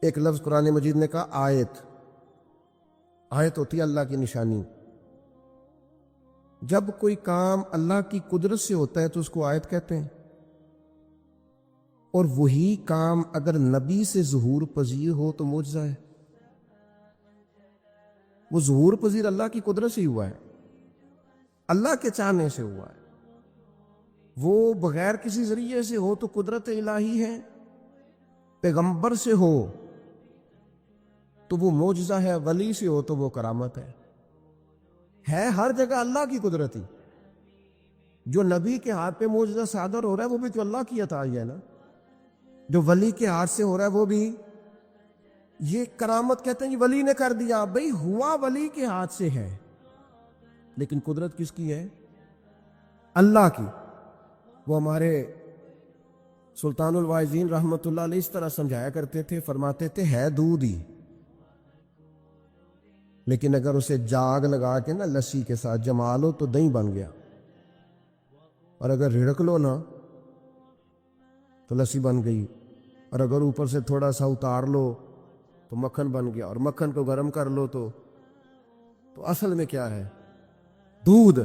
ایک لفظ قرآن مجید نے کہا آیت. آیت ہوتی ہے اللہ کی نشانی. جب کوئی کام اللہ کی قدرت سے ہوتا ہے تو اس کو آیت کہتے ہیں، اور وہی کام اگر نبی سے ظہور پذیر ہو تو معجزہ ہے. وہ ظہور پذیر اللہ کی قدرت سے ہوا ہے، اللہ کے چاہنے سے ہوا ہے. وہ بغیر کسی ذریعے سے ہو تو قدرت الہی ہے، پیغمبر سے ہو تو وہ معجزہ ہے، ولی سے ہو تو وہ کرامت ہے. ہر جگہ اللہ کی قدرت ہی. جو نبی کے ہاتھ پہ معجزہ صادر ہو رہا ہے وہ بھی تو اللہ کی عطا ہی ہے نا. جو ولی کے ہاتھ سے ہو رہا ہے وہ بھی یہ کرامت کہتے ہیں. یہ ولی نے کر دیا، بھئی ہوا ولی کے ہاتھ سے ہے، لیکن قدرت کس کی ہے؟ اللہ کی. وہ ہمارے سلطان الواعظین رحمت اللہ علیہ اس طرح سمجھایا کرتے تھے، فرماتے تھے ہے دودھ ہی، لیکن اگر اسے جاگ لگا کے نا لسی کے ساتھ جما لو تو دہی بن گیا، اور اگر رڑک لو نا تو لسی بن گئی، اور اگر اوپر سے تھوڑا سا اتار لو تو مکھن بن گیا، اور مکھن کو گرم کر لو تو اصل میں کیا ہے؟ دودھ.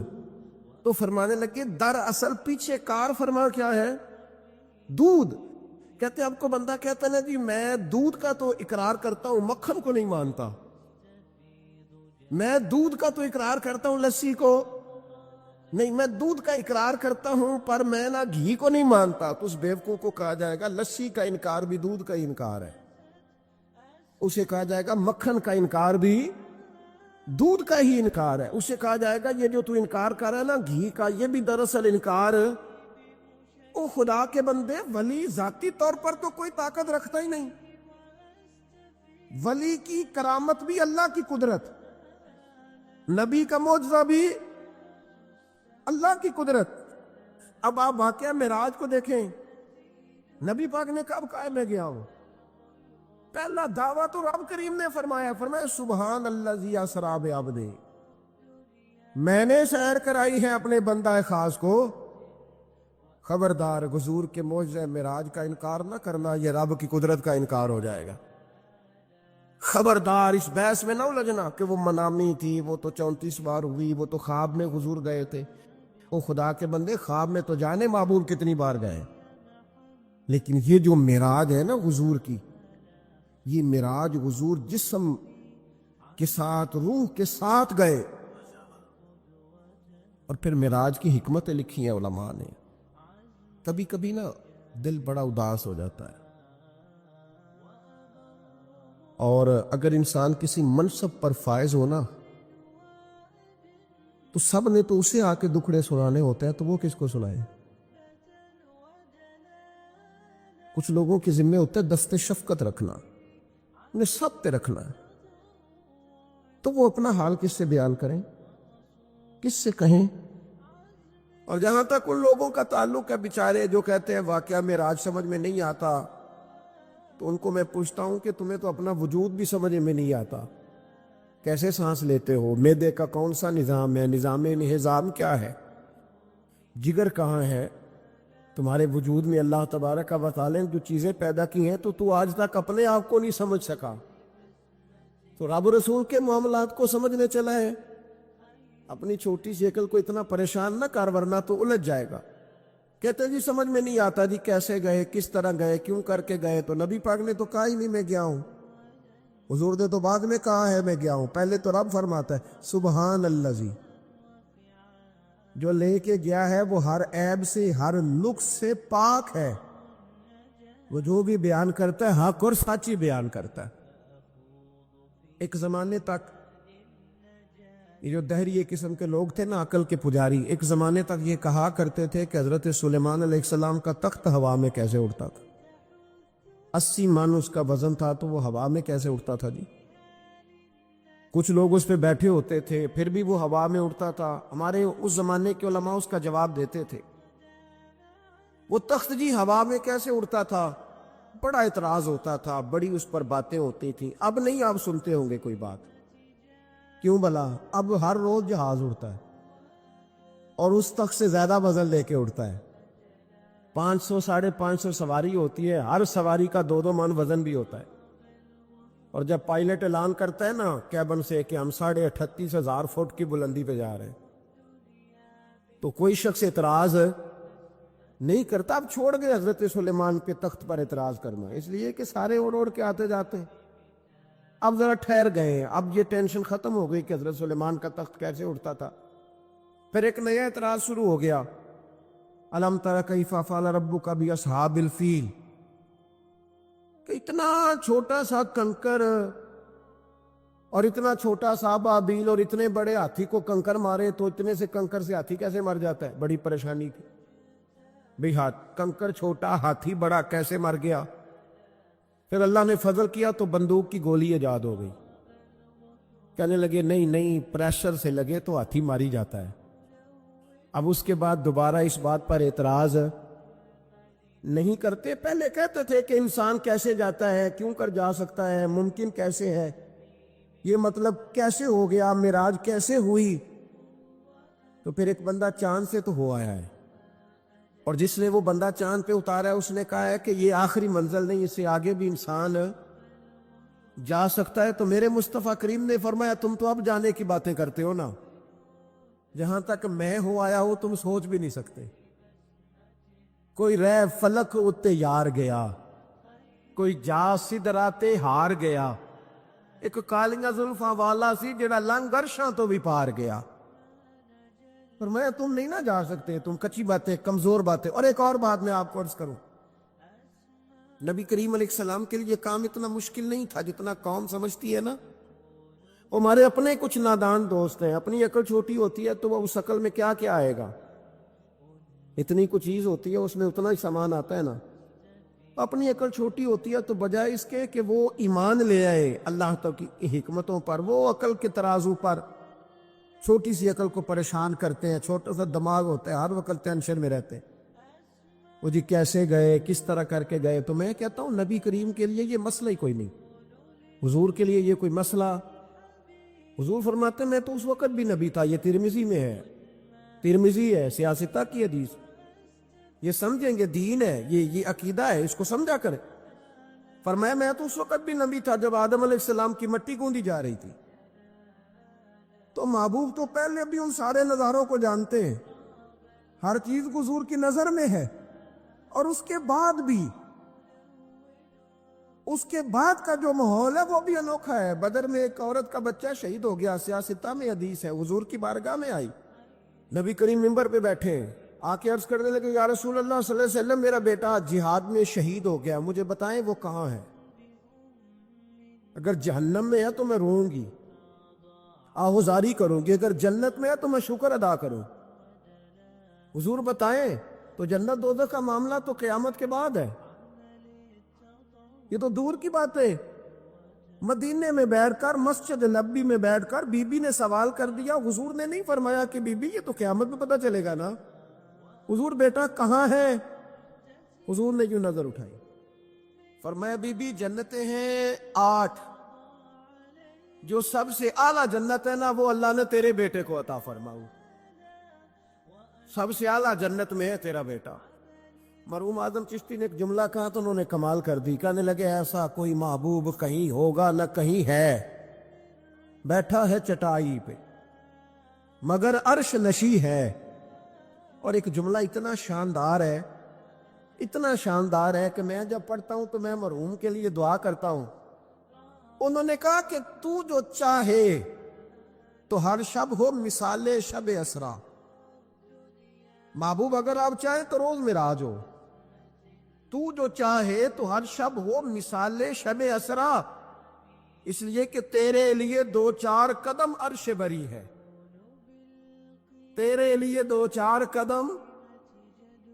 تو فرمانے لگے در اصل پیچھے کار فرما کیا ہے؟ دودھ. کہتے ہیں آپ کو بندہ کہتا ہے نا جی میں دودھ کا تو اقرار کرتا ہوں، مکھن کو نہیں مانتا. میں دودھ کا تو اقرار کرتا ہوں، لسی کو نہیں. میں دودھ کا اقرار کرتا ہوں پر میں نا گھی کو نہیں مانتا. تو اس بیوقوف کو کہا جائے گا لسی کا انکار بھی دودھ کا ہی انکار ہے. اسے کہا جائے گا مکھن کا انکار بھی دودھ کا ہی انکار ہے. اسے کہا جائے گا یہ جو تو انکار کر رہا ہے نا گھی کا، یہ بھی دراصل انکار. او خدا کے بندے، ولی ذاتی طور پر تو کوئی طاقت رکھتا ہی نہیں. ولی کی کرامت بھی اللہ کی قدرت، نبی کا معجزہ بھی اللہ کی قدرت. اب آپ واقعہ معراج کو دیکھیں. نبی پاک نے کب کہا میں گیا ہوں؟ پہلا دعویٰ تو رب کریم نے فرمایا سبحان الذی اسری بعبدہ، میں نے سیر کرائی ہے اپنے بندہ خاص کو. خبردار حضور کے معجزہ معراج کا انکار نہ کرنا، یہ رب کی قدرت کا انکار ہو جائے گا. خبردار اس بحث میں نہ الجھنا کہ وہ منامی تھی، وہ تو 34 بار ہوئی، وہ تو خواب میں حضور گئے تھے. وہ خدا کے بندے خواب میں تو جانے معبود کتنی بار گئے، لیکن یہ جو معراج ہے نا حضور کی، یہ معراج حضور جسم کے ساتھ روح کے ساتھ گئے. اور پھر معراج کی حکمتیں لکھی ہیں علماء نے. کبھی کبھی نا دل بڑا اداس ہو جاتا ہے، اور اگر انسان کسی منصب پر فائز ہونا تو سب نے تو اسے آ کے دکھڑے سنانے ہوتے ہیں، تو وہ کس کو سنائے؟ کچھ لوگوں کے ذمہ ہوتا ہے دست شفقت رکھنا، انہیں سب پہ رکھنا ہے، تو وہ اپنا حال کس سے بیان کریں، کس سے کہیں؟ اور جہاں تک ان لوگوں کا تعلق ہے بیچارے جو کہتے ہیں واقعہ معراج سمجھ میں نہیں آتا، تو ان کو میں پوچھتا ہوں کہ تمہیں تو اپنا وجود بھی سمجھ میں نہیں آتا. کیسے سانس لیتے ہو؟ معدے کا کون سا نظام ہے؟ نظام انہضام کیا ہے؟ جگر کہاں ہے؟ تمہارے وجود میں اللہ تبارک و تعالی نے جو چیزیں پیدا کی ہیں تو آج تک اپنے آپ کو نہیں سمجھ سکا، تو رب رسول کے معاملات کو سمجھنے چلا ہے. اپنی چھوٹی سی عقل کو اتنا پریشان نہ کر ورنہ تو الجھ جائے گا. کہتے جی سمجھ میں نہیں آتا جی کیسے گئے، کس طرح گئے، کیوں کر کے گئے. تو نبی پاک نے تو کہا ہی نہیں میں گیا ہوں، حضور نے تو بعد میں کہا ہے میں گیا ہوں. پہلے تو رب فرماتا ہے سبحان الذی، جو لے کے گیا ہے وہ ہر عیب سے ہر نقص سے پاک ہے. وہ جو بھی بیان کرتا ہے حق اور سچی بیان کرتا ہے. ایک زمانے تک یہ جو دہریے قسم کے لوگ تھے نا عقل کے پجاری، ایک زمانے تک یہ کہا کرتے تھے کہ حضرت سلیمان علیہ السلام کا تخت ہوا میں کیسے اڑتا تھا. 80 من اس کا وزن تھا تو وہ ہوا میں کیسے اڑتا تھا جی. کچھ لوگ اس پہ بیٹھے ہوتے تھے پھر بھی وہ ہوا میں اڑتا تھا. ہمارے اس زمانے کے علماء اس کا جواب دیتے تھے وہ تخت جی ہوا میں کیسے اڑتا تھا. بڑا اعتراض ہوتا تھا، بڑی اس پر باتیں ہوتی تھیں. اب نہیں آپ سنتے ہوں گے کوئی بات، کیوں بھلا؟ اب ہر روز جہاز اڑتا ہے اور اس تخت سے زیادہ وزن لے کے اڑتا ہے. 500 550 سواری ہوتی ہے، ہر سواری کا 2 من وزن بھی ہوتا ہے. اور جب پائلٹ اعلان کرتا ہے نا کیبن سے کہ ہم 38,500 فٹ کی بلندی پہ جا رہے ہیں، تو کوئی شخص اعتراض نہیں کرتا. اب چھوڑ گئے حضرت سلیمان کے تخت پر اعتراض کرنا، اس لیے کہ سارے اوڑ کے آتے جاتے ہیں. اب ذرا ٹھہر گئے، اب یہ ٹینشن ختم ہو گئی کہ حضرت سلیمان کا تخت کیسے اٹھتا تھا. پھر ایک نیا اعتراض شروع ہو گیا، الم تر کیف فعل ربک باصحاب الفیل، کہ اتنا چھوٹا سا کنکر اور اتنا چھوٹا سا بابیل اور اتنے بڑے ہاتھی کو کنکر مارے تو اتنے سے کنکر سے ہاتھی کیسے مر جاتا ہے؟ بڑی پریشانی کی بھئی، کنکر چھوٹا ہاتھی بڑا کیسے مر گیا؟ پھر اللہ نے فضل کیا تو بندوق کی گولی ایجاد ہو گئی. کہنے لگے نہیں پریشر سے لگے تو ہاتھی ماری جاتا ہے. اب اس کے بعد دوبارہ اس بات پر اعتراض نہیں کرتے. پہلے کہتے تھے کہ انسان کیسے جاتا ہے، کیوں کر جا سکتا ہے، ممکن کیسے ہے، یہ مطلب کیسے ہو گیا، معراج کیسے ہوئی. تو پھر ایک بندہ چاند سے تو ہو آیا ہے، اور جس نے وہ بندہ چاند پہ اتارا ہے اس نے کہا ہے کہ یہ آخری منزل نہیں، اس سے آگے بھی انسان جا سکتا ہے. تو میرے مصطفیٰ کریم نے فرمایا تم تو اب جانے کی باتیں کرتے ہو نا، جہاں تک میں ہو آیا ہوں تم سوچ بھی نہیں سکتے. کوئی رہ فلک اتے یار گیا، کوئی جا سدراتے ہار گیا، ایک کالیاں زلفاں والا سی جڑا لنگ عرشاں تو بھی پار گیا. فرمایا تم نہیں نہ جا سکتے، تم کچی باتیں، کمزور باتیں. اور ایک اور بات میں آپ کو عرض کروں، نبی کریم علیہ السلام کے لیے کام اتنا مشکل نہیں تھا جتنا قوم سمجھتی ہے نا. ہمارے اپنے کچھ نادان دوست ہیں، اپنی عقل چھوٹی ہوتی ہے تو وہ اس عقل میں کیا کیا آئے گا، اتنی کچھ چیز ہوتی ہے اس میں اتنا ہی سامان آتا ہے نا. اپنی عقل چھوٹی ہوتی ہے تو بجائے اس کے کہ وہ ایمان لے آئے اللہ تعالی کی حکمتوں پر، وہ عقل کے ترازو پر چھوٹی سی عقل کو پریشان کرتے ہیں. چھوٹا سا دماغ ہوتا ہے، ہر وقت ٹینشن میں رہتے ہیں، وہ جی کیسے گئے، کس طرح کر کے گئے. تو میں کہتا ہوں نبی کریم کے لیے یہ مسئلہ ہی کوئی نہیں، حضور کے لیے یہ کوئی مسئلہ. حضور فرماتے ہیں میں تو اس وقت بھی نبی تھا. یہ ترمذی میں ہے، ترمذی ہے، سیاستہ کی حدیث. یہ سمجھیں گے دین ہے، یہ عقیدہ ہے، اس کو سمجھا کریں. فرمایا میں تو اس وقت بھی نبی تھا جب آدم علیہ السلام کی مٹی گوندی جا رہی تھی. تو محبوب تو پہلے بھی ان سارے نظاروں کو جانتے ہیں، ہر چیز حضور کی نظر میں ہے. اور اس کے بعد بھی، اس کے بعد کا جو ماحول ہے وہ بھی انوکھا ہے. بدر میں ایک عورت کا بچہ شہید ہو گیا، سیاستہ میں حدیث ہے، حضور کی بارگاہ میں آئی، نبی کریم منبر پہ بیٹھے ہیں، آ کے عرض کرنے لگے یا رسول اللہ صلی اللہ علیہ وسلم میرا بیٹا جہاد میں شہید ہو گیا، مجھے بتائیں وہ کہاں ہے. اگر جہنم میں ہے تو میں روں گی، آہوزاری کروں گی، اگر جنت میں ہے تو میں شکر ادا کروں. حضور بتائیں. تو جنت دوزخ کا معاملہ تو قیامت کے بعد ہے، یہ تو دور کی بات ہے. مدینے میں بیٹھ کر، مسجد نبی میں بیٹھ کر بی بی نے سوال کر دیا. حضور نے نہیں فرمایا کہ بی بی یہ تو قیامت میں پتہ چلے گا نا. حضور بیٹا کہاں ہے؟ حضور نے یوں نظر اٹھائی، فرمایا بی بی جنتیں ہیں 8، جو سب سے اعلیٰ جنت ہے نا وہ اللہ نے تیرے بیٹے کو عطا فرماؤ. سب سے اعلیٰ جنت میں ہے تیرا بیٹا. مرحوم اعظم چشتی نے ایک جملہ کہا تو انہوں نے کمال کر دی. کہنے لگے ایسا کوئی محبوب کہیں ہوگا نہ کہیں ہے، بیٹھا ہے چٹائی پہ مگر عرش نشی ہے. اور ایک جملہ اتنا شاندار ہے، اتنا شاندار ہے کہ میں جب پڑھتا ہوں تو میں مرحوم کے لیے دعا کرتا ہوں. انہوں نے کہا کہ تو جو چاہے تو ہر شب ہو مثال شب اسرا. محبوب اگر آپ چاہیں تو روز معراج ہو. تو جو چاہے تو ہر شب ہو مثال شب اسرا، اس لیے کہ تیرے لیے 2-4 قدم عرش بری ہے، تیرے لیے 2-4 قدم،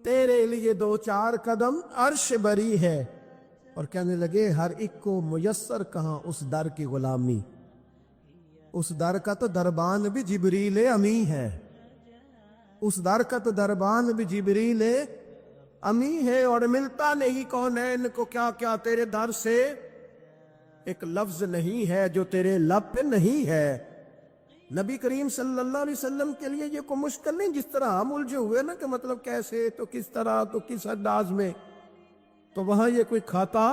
تیرے لیے 2-4 قدم عرش بری ہے. اور کہنے لگے ہر ایک کو میسر کہاں اس در کی غلامی، اس در کا تو دربان بھی جبریل امی ہے، اس در کا تو دربان بھی جبریل امی ہے. اور ملتا نہیں کونین کو کیا کیا تیرے در سے، ایک لفظ نہیں ہے جو تیرے لب پہ نہیں ہے. نبی کریم صلی اللہ علیہ وسلم کے لیے یہ کوئی مشکل نہیں جس طرح ہم الجھے ہوئے نا کہ مطلب کیسے، تو کس طرح، تو کس انداز میں. تو وہاں یہ کوئی کھاتا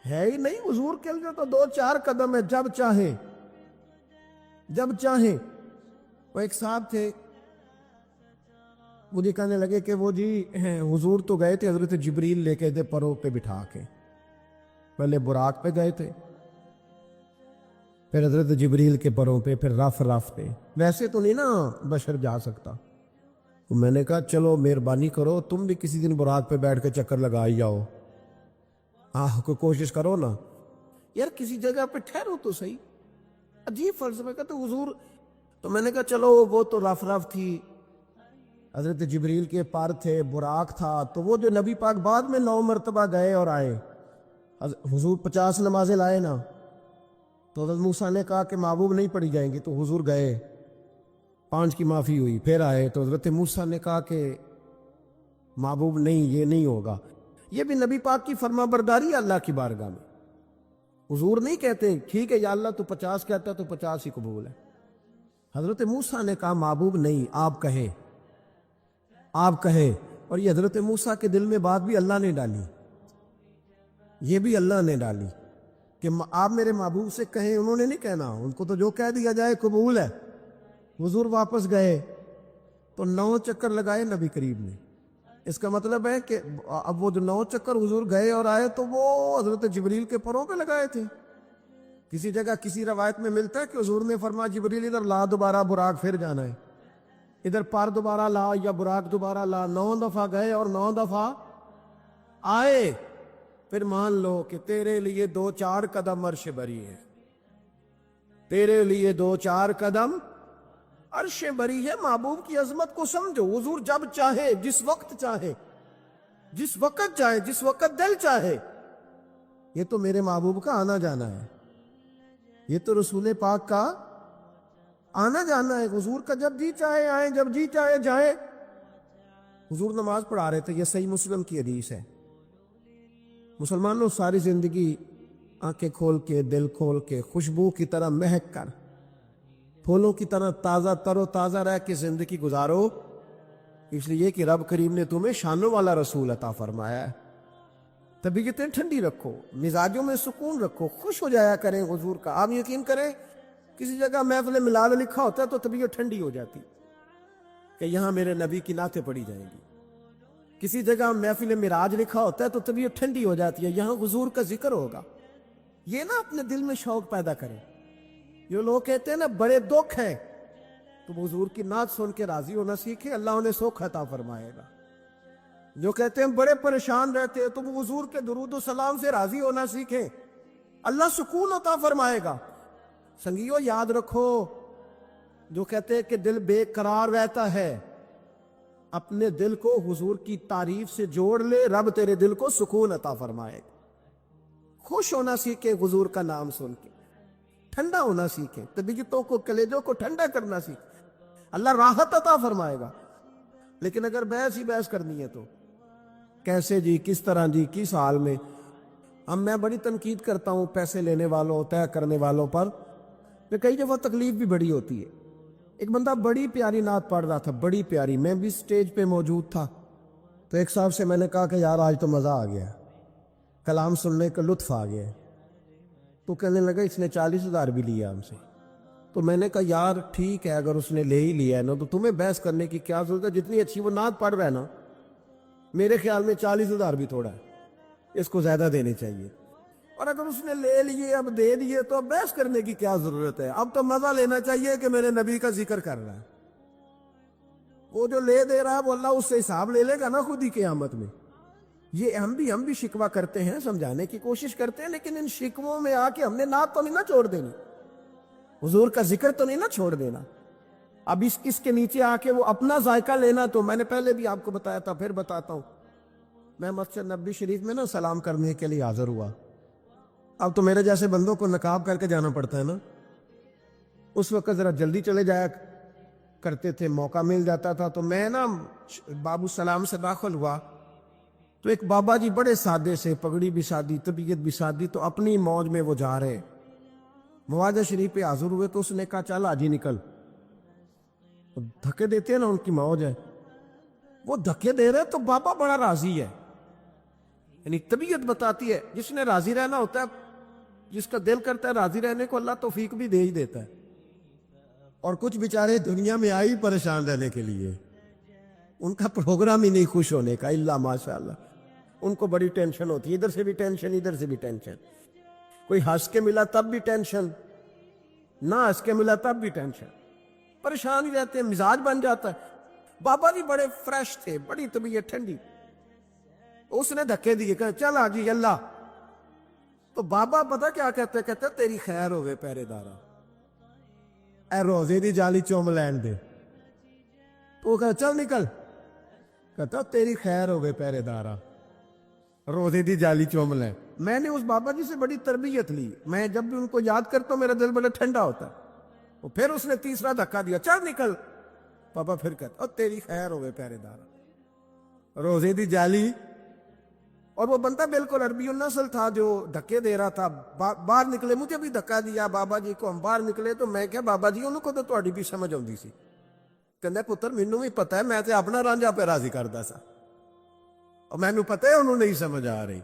ہے ہی نہیں حضور کے لیے تو 2-4 قدم ہے، جب چاہے جب چاہے۔ وہ ایک صاحب تھے، مجھے کہنے لگے کہ وہ جی حضور تو گئے تھے حضرت جبریل لے کے تھے پروں پہ بٹھا کے، پہلے براق پہ گئے تھے، پھر حضرت جبریل کے پروں پہ، پھر رف پہ، ویسے تو نہیں نا بشر جا سکتا۔ تو میں نے کہا چلو مہربانی کرو تم بھی کسی دن براق پہ بیٹھ کے چکر لگائی جاؤ، کوئی کوشش کرو نا یار، کسی جگہ پہ ٹھہرو تو صحیح۔ عجیب فلسفہ کا تو حضور، تو میں نے کہا چلو وہ تو رف تھی، حضرت جبریل کے پر تھے، براق تھا، تو وہ جو نبی پاک بعد میں 9 مرتبہ گئے اور آئے، حضور 50 نمازیں لائے نا، تو حضرت موسیٰ نے کہا کہ محبوب نہیں پڑھی جائیں گی، تو حضور گئے، 5 کی معافی ہوئی، پھر آئے، تو حضرت موسیٰ نے کہا کہ محبوب نہیں، یہ نہیں ہوگا۔ یہ بھی نبی پاک کی فرما برداری ہے اللہ کی بارگاہ میں۔ حضور نہیں کہتے ٹھیک ہے یا اللہ تو 50 کہتا ہے تو 50 ہی قبول ہے۔ حضرت موسیٰ نے کہا محبوب نہیں، آپ کہے، اور یہ حضرت موسیٰ کے دل میں بات بھی اللہ نے ڈالی، یہ بھی اللہ نے ڈالی کہ آپ میرے محبوب سے کہیں، انہوں نے نہیں کہنا، ان کو تو جو کہہ دیا جائے قبول ہے۔ حضور واپس گئے تو 9 چکر لگائے نبی کریم نے۔ اس کا مطلب ہے کہ اب وہ جو 9 چکر حضور گئے اور آئے تو وہ حضرت جبریل کے پروں پہ لگائے تھے۔ کسی جگہ کسی روایت میں ملتا ہے کہ حضور نے فرمایا جبریل ادھر لا دوبارہ براق پھر جانا ہے، ادھر پر دوبارہ لا یا براق دوبارہ لا۔ 9 دفعہ گئے اور 9 دفعہ آئے، پھر مان لو کہ تیرے لیے 2-4 قدم عرش بری ہے، تیرے لیے 2-4 قدم عرش بری ہے۔ محبوب کی عظمت کو سمجھو، حضور جب چاہے، جس وقت چاہے، جس وقت دل چاہے۔ یہ تو میرے محبوب کا آنا جانا ہے، یہ تو رسول پاک کا آنا جانا ہے۔ حضور کا جب جی چاہے آئیں، جب جی چاہے جائیں۔ حضور نماز پڑھا رہے تھے، یہ صحیح مسلم کی حدیث ہے۔ مسلمانوں ساری زندگی آنکھیں کھول کے، دل کھول کے، خوشبو کی طرح مہک کر، پھولوں کی طرح تازہ تر و تازہ رہ کے زندگی گزارو، اس لیے کہ رب کریم نے تمہیں شانوں والا رسول عطا فرمایا ہے۔ طبیعتیں ٹھنڈی رکھو، مزاجوں میں سکون رکھو، خوش ہو جایا کریں حضور کا۔ آپ یقین کریں کسی جگہ محفل میلاد لکھا ہوتا ہے تو طبیعت ٹھنڈی ہو جاتی کہ یہاں میرے نبی کی نعتیں پڑھی جائیں گی۔ کسی جگہ محفل معراج لکھا ہوتا ہے تو طبیعت ٹھنڈی ہو جاتی ہے، یہاں حضور کا ذکر ہوگا۔ یہ نہ اپنے دل میں شوق پیدا کریں۔ جو لوگ کہتے ہیں نا بڑے دکھ ہیں، تو حضور کی نعت سن کے راضی ہونا سیکھیں، اللہ انہیں سکھ عطا فرمائے گا۔ جو کہتے ہیں بڑے پریشان رہتے ہیں، تو وہ حضور کے درود و سلام سے راضی ہونا سیکھیں، اللہ سکون عطا فرمائے گا۔ سنگیو یاد رکھو، جو کہتے ہیں کہ دل بے قرار رہتا ہے، اپنے دل کو حضور کی تعریف سے جوڑ لے، رب تیرے دل کو سکون عطا فرمائے گا۔ خوش ہونا سیکھیں حضور کا نام سن کے، ٹھنڈا ہونا سیکھیں، طبیعتوں کو، کلیجوں کو ٹھنڈا کرنا سیکھیں، اللہ راحت عطا فرمائے گا۔ لیکن اگر بحث ہی بحث کرنی ہے تو کیسے جی، کس طرح جی، کس حال میں؟ میں بڑی تنقید کرتا ہوں پیسے لینے والوں، طے کرنے والوں پر، کہ کئی دفعہ تکلیف بھی بڑی ہوتی ہے۔ ایک بندہ بڑی پیاری نعت پڑھ رہا تھا، بڑی پیاری، میں بھی سٹیج پہ موجود تھا، تو ایک صاحب سے میں نے کہا کہ یار آج تو مزہ آ گیا، کلام سننے کا لطف آ گیا۔ تو کہنے لگا اس نے 40,000 بھی لیا ہم سے۔ تو میں نے کہا یار ٹھیک ہے، اگر اس نے لے ہی لیا ہے نا تو تمہیں بحث کرنے کی کیا ضرورت ہے؟ جتنی اچھی وہ نعت پڑھ رہا ہے نا، میرے خیال میں 40,000 بھی تھوڑا ہے، اس کو زیادہ دینے چاہیے۔ اور اگر اس نے لے لیے، اب دے دیے، تو اب بحث کرنے کی کیا ضرورت ہے؟ اب تو مزہ لینا چاہیے کہ میرے نبی کا ذکر کر رہا ہے۔ وہ جو لے دے رہا ہے وہ اللہ اس سے حساب لے لے گا نا خود ہی قیامت میں۔ یہ ہم بھی شکوہ کرتے ہیں، سمجھانے کی کوشش کرتے ہیں، لیکن ان شکووں میں آ کے ہم نے نعت تو نہیں نہ چھوڑ دینی، حضور کا ذکر تو نہیں نہ چھوڑ دینا۔ اب اس کے نیچے آ کے وہ اپنا ذائقہ لینا، تو میں نے پہلے بھی آپ کو بتایا تھا، پھر بتاتا ہوں۔ میں مسجد نبوی شریف میں نا سلام کرنے کے لیے حاضر ہوا۔ اب تو میرے جیسے بندوں کو نقاب کر کے جانا پڑتا ہے نا، اس وقت ذرا جلدی چلے جایا کرتے تھے، موقع مل جاتا تھا۔ تو میں نا باب السلام سے داخل ہوا تو ایک بابا جی بڑے سادے سے، پگڑی بھی سادی، طبیعت بھی سادی، تو اپنی موج میں وہ جا رہے، مواجہ شریف پہ حاضر ہوئے تو اس نے کہا چل آج ہی نکل۔ دھکے دیتے ہیں نا، ان کی موج ہے، وہ دھکے دے رہے تو بابا بڑا راضی ہے، یعنی طبیعت بتاتی ہے جس نے راضی رہنا ہوتا ہے، جس کا دل کرتا ہے راضی رہنے کو، اللہ توفیق بھی دے ہی دیتا ہے. اور کچھ بیچارے دنیا میں آئی پریشان رہنے کے لیے، ان کا پروگرام ہی نہیں خوش ہونے کا، اللہ ماشاء اللہ. ان کو بڑی ٹینشن ہوتی ہے، ادھر سے بھی ٹینشن ادھر سے بھی ٹینشن. کوئی ہنس کے ملا تب بھی ٹینشن، نہ ہنس کے ملا تب بھی ٹینشن، پریشان ہی رہتے ہیں، مزاج بن جاتا ہے. بابا جی بڑے فریش تھے، بڑی طبیعت ٹھنڈی. اس نے دھکے دیے کہ چل آجی اللہ. تو بابا پتہ کیا کہتے تیری خیر ہوئے پہرے دارا، اے روزے دی جالی چوم لین دے. تو وہ کہتا چل نکل، کہتا تیری خیر ہوئے پہرے دارا، روزے دی جالی چوم لیں. میں نے اس بابا جی سے بڑی تربیت لی، میں جب بھی ان کو یاد کرتا ہوں میرا دل بڑا ٹھنڈا ہوتا ہے. وہ پھر اس نے تیسرا دھکا دیا، چل نکل. بابا پھر کہتا تیری خیر ہوئے پہرے دارا، روزے دی جالی. اور وہ بندہ بالکل عربی النسل تھا جو دھکے دے رہا تھا. باہر نکلے، مجھے بھی دھکا دیا بابا جی کو. ہم باہر نکلے تو میں کہا بابا جی انہوں کو تو تہاڈی بھی سمجھ آتی سی. کہندا پتر مینوں بھی پتہ ہے، میں تے اپنا رانجھا پہ راضی کردا سا، اور مینوں پتہ ہے انہوں نہیں سمجھ آ رہی.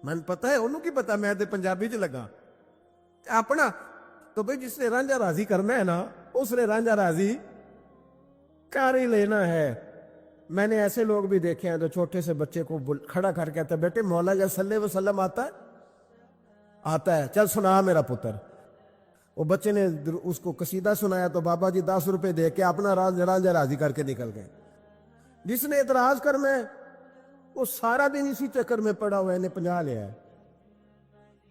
مینوں پتہ ہے انہوں کی پتہ، میں تے پنجابی چ لگا اپنا. تو بھئی جس نے رانجھا راضی کرنا ہے نا، اس نے رانجھا راضی کر ہی لینا ہے. میں نے ایسے لوگ بھی دیکھے ہیں جو چھوٹے سے بچے کو کھڑا کر کے کہتا ہے بیٹے مولا یا صلی اللہ علیہ وسلم آتا ہے، چل سنا میرا پتر. وہ بچے نے اس کو قصیدہ سنایا تو بابا جی 10 روپے دے کے اپنا رانجھا راضی کر کے نکل گئے. جس نے اعتراض کرنا ہے وہ سارا دن اسی چکر میں پڑا ہوا ہے، انہیں 50 لیا ہے،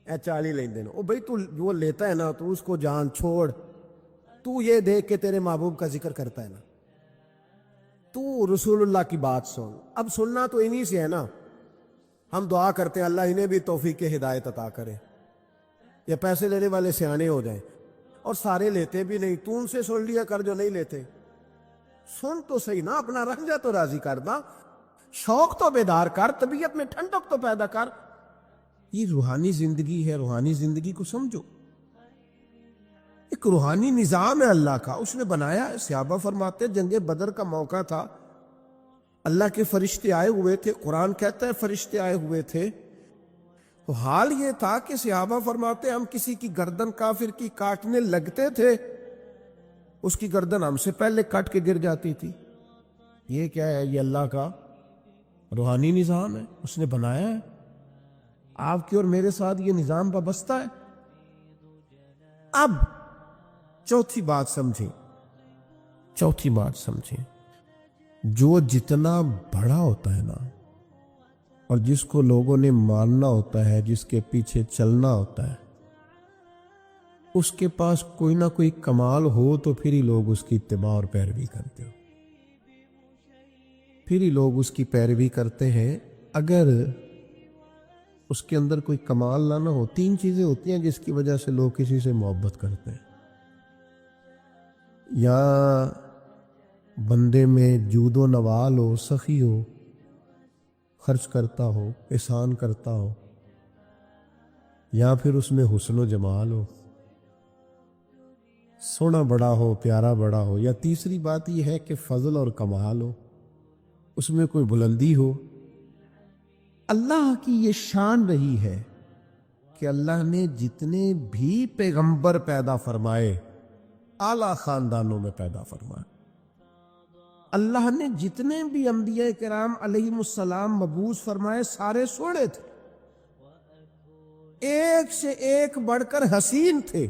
اے 40 لیندے نا. وہ بھائی تو وہ لیتا ہے نا تو اس کو جان چھوڑ. تو یہ دیکھ کے تیرے محبوب کا ذکر کرتا ہے نا، تو رسول اللہ کی بات سن. اب سننا تو انہی سے ہے نا. ہم دعا کرتے ہیں اللہ انہیں بھی توفیق ہدایت عطا کرے، یا پیسے لینے والے سیانے ہو جائیں. اور سارے لیتے بھی نہیں، تو ان سے سن لیا کر جو نہیں لیتے. سن تو صحیح نا، اپنا رنجا تو راضی کر دا، شوق تو بیدار کر، طبیعت میں ٹھنڈک تو پیدا کر. یہ روحانی زندگی ہے، روحانی زندگی کو سمجھو. ایک روحانی نظام ہے اللہ کا، اس نے بنایا ہے. صحابہ فرماتے جنگ بدر کا موقع تھا، اللہ کے فرشتے آئے ہوئے تھے، قرآن کہتا ہے فرشتے آئے ہوئے تھے. تو حال یہ تھا کہ صحابہ فرماتے ہم کسی کی گردن کافر کی کاٹنے لگتے تھے، اس کی گردن ہم سے پہلے کٹ کے گر جاتی تھی. یہ کیا ہے؟ یہ اللہ کا روحانی نظام ہے، اس نے بنایا ہے. آپ کی اور میرے ساتھ یہ نظام وابستہ ہے. اب چوتھی بات سمجھیں، جو جتنا بڑا ہوتا ہے نا، اور جس کو لوگوں نے ماننا ہوتا ہے، جس کے پیچھے چلنا ہوتا ہے، اس کے پاس کوئی نہ کوئی کمال ہو تو پھر ہی لوگ اس کی اتباع اور پیروی کرتے ہو، پھر ہی لوگ اس کی پیروی کرتے ہیں. اگر اس کے اندر کوئی کمال نہ ہو، 3 چیزیں ہوتی ہیں جس کی وجہ سے لوگ کسی سے محبت کرتے ہیں. یا بندے میں جود و نوال ہو، سخی ہو، خرچ کرتا ہو، احسان کرتا ہو، یا پھر اس میں حسن و جمال ہو، سونا بڑا ہو، پیارا بڑا ہو، یا تیسری بات یہ ہے کہ فضل اور کمال ہو، اس میں کوئی بلندی ہو. اللہ کی یہ شان رہی ہے کہ اللہ نے جتنے بھی پیغمبر پیدا فرمائے اعلیٰ خاندانوں میں پیدا فرمائے. اللہ نے جتنے بھی انبیاء کرام علیہم السلام مبعوث فرمائے سارے سوڑے تھے، ایک سے ایک بڑھ کر حسین تھے.